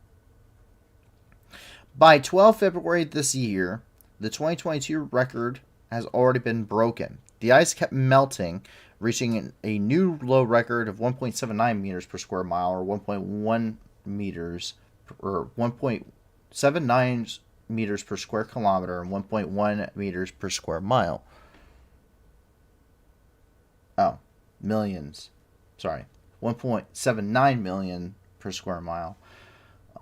By 12 February this year, the 2022 record has already been broken. The ice kept melting, reaching a new low record of 1.79 meters per square mile, or 1.1 meters, or 1.79 meters per square kilometer, and 1.1 meters per square mile. Oh, millions. Sorry. 1.79 million per square mile.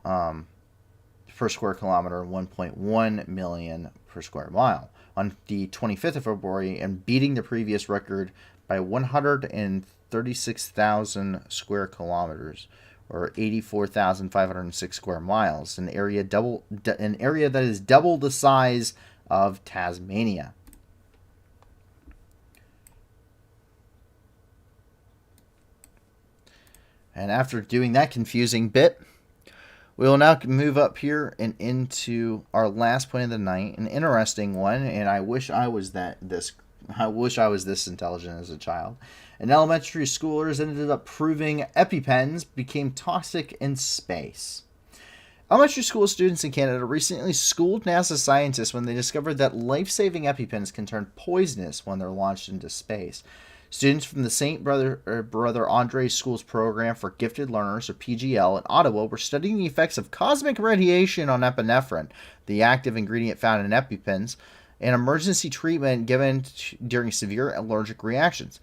Per square kilometer, 1.1 million per square mile. On the 25th of February, and beating the previous record by 136,000 square kilometers, or 84,506 square miles, an area that is double the size of Tasmania. And after doing that confusing bit, we will now move up here and into our last point of the night, an interesting one, and I wish I was this intelligent as a child. And elementary schoolers ended up proving EpiPens became toxic in space. Elementary school students in Canada recently schooled NASA scientists when they discovered that life-saving EpiPens can turn poisonous when they're launched into space. Students from the St. Brother Andre School's Program for Gifted Learners, or PGL, in Ottawa were studying the effects of cosmic radiation on epinephrine, the active ingredient found in EpiPens, an emergency treatment given during severe allergic reactions.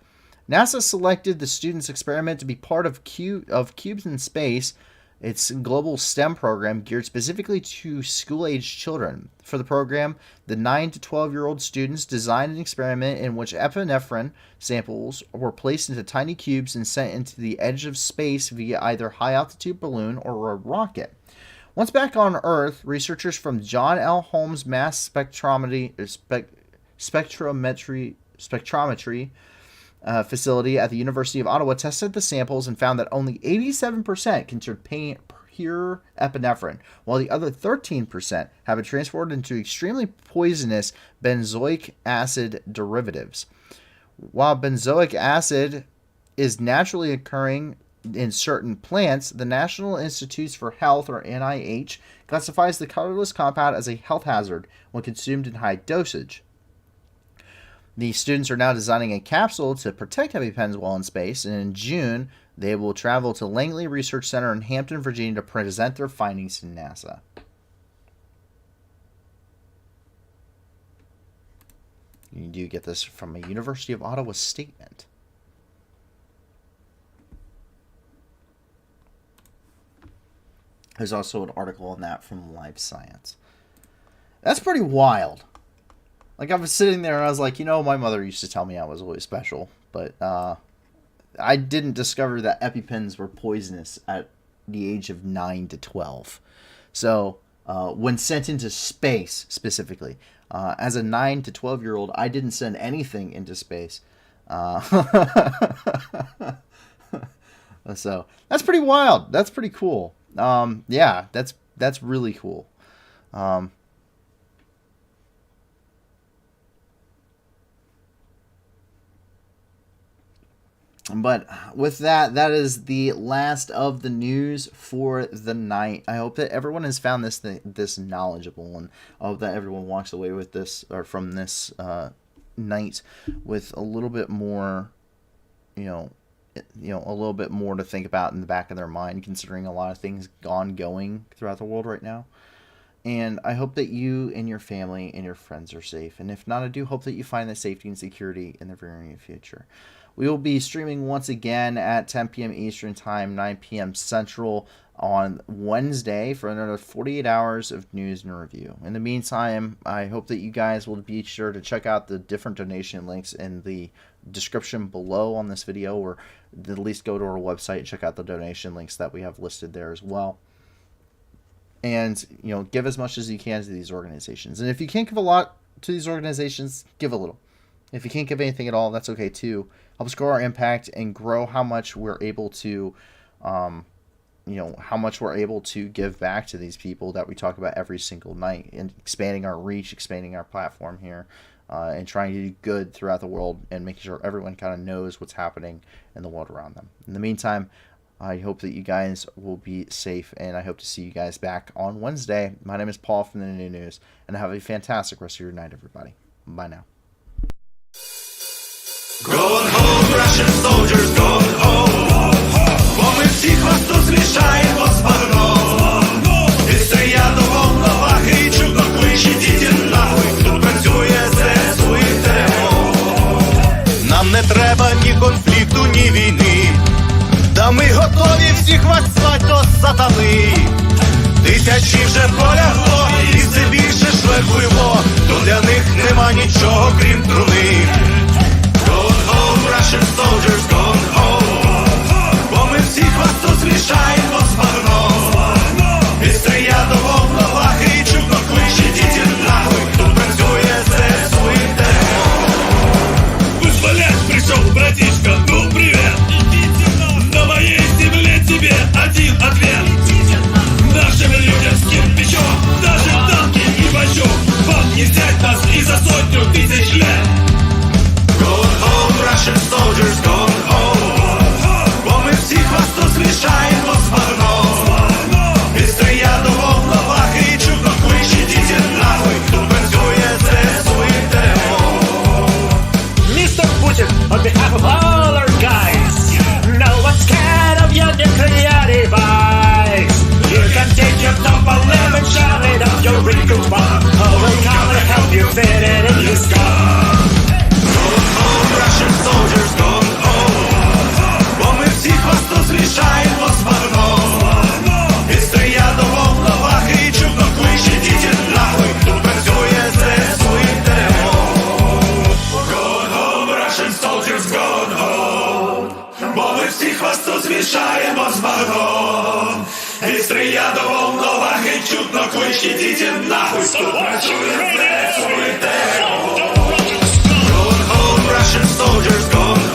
NASA selected the students' experiment to be part of Cubes in Space, its global STEM program geared specifically to school-aged children. For the program, the 9 to 12-year-old students designed an experiment in which epinephrine samples were placed into tiny cubes and sent into the edge of space via either high-altitude balloon or a rocket. Once back on Earth, researchers from John L. Holmes Mass Spectrometry facility at the University of Ottawa tested the samples and found that only 87% contained pure epinephrine, while the other 13% have been transported into extremely poisonous benzoic acid derivatives. While benzoic acid is naturally occurring in certain plants, the National Institutes for Health, or NIH, classifies the colorless compound as a health hazard when consumed in high dosage. The students are now designing a capsule to protect EpiPens while in space, and in June, they will travel to Langley Research Center in Hampton, Virginia to present their findings to NASA. You do get this from a University of Ottawa statement. There's also an article on that from Live Science. That's pretty wild. Like, I was sitting there and I was like, you know, my mother used to tell me I was always special, but I didn't discover that EpiPens were poisonous at the age of 9 to 12. So, when sent into space, specifically, as a 9 to 12-year-old, I didn't send anything into space. So, that's pretty wild. That's pretty cool. Yeah, that's really cool. But with that, that is the last of the news for the night. I hope that everyone has found this knowledgeable, and I hope that everyone walks away with this, or from this night, with a little bit more, a little bit more to think about in the back of their mind, considering a lot of things ongoing throughout the world right now. And I hope that you and your family and your friends are safe. And if not, I do hope that you find that safety and security in the very near future. We will be streaming once again at 10 p.m. Eastern Time, 9 p.m. Central on Wednesday for another 48 hours of news and review. In the meantime, I hope that you guys will be sure to check out the different donation links in the description below on this video, or at least go to our website and check out the donation links that we have listed there as well. And, give as much as you can to these organizations. And if you can't give a lot to these organizations, give a little. If you can't give anything at all, that's okay too. Help us grow our impact and grow how much we're able to, how much we're able to give back to these people that we talk about every single night, and expanding our reach, expanding our platform here, and trying to do good throughout the world and making sure everyone kind of knows what's happening in the world around them. In the meantime, I hope that you guys will be safe, and I hope to see you guys back on Wednesday. My name is Paul from the New News, and have a fantastic rest of your night, everybody. Bye now. Going home, Russian soldiers, going home. Бо ми всі хвосту змішаємо з багном. І стоять до волноваги, і чудно кличе, діти нахуй. Тут працює ЗСУ і ТМО. Нам не треба ні конфлікту, ні війни. Та ми готові всіх вас звать до сатани. Тисячі вже полягло, і все більше шлейфуємо. То для них нема нічого, крім труни. Going home, Russian soldiers, going home. Бо ми всіх вас тут змішаємо з багном. І стрія до волноваги, і чудно кличе, діти нахуй. Тут працює ЗСУ і ТМО. Вызволять пришел, братишка, ну привет. На моей земле тебе один ответ. Нашим людям плечом, даже танки и бачок. Вам не взять нас и за 100 000 лет. Going home, Russian soldiers, going home. Бо ми всіх вас тут змішаємо з багном. І стрія до волноваги, і чудно кличе, діти нахуй. Тут працює ЗСУ і ТМО. Mr. Putin, on behalf of all our guys, no one's scared of your nuclear device. You can take your top 11, shove it up your wrinkled bum. Oh, we'll come and help you fit it in your skull. Russian soldiers, going home. Бо ми всіх вас тут змішаємо з багном. І стрія до волноваги, і чудно кличе, діти нахуй. Тут працює ЗСУ і ТМО. Going home, Russian soldiers, going home. Бо ми всіх вас тут змішаємо з багном. І стрія до волноваги, і чудно кличе, діти нахуй. Тут працює ЗСУ і ТМО. Russian soldiers going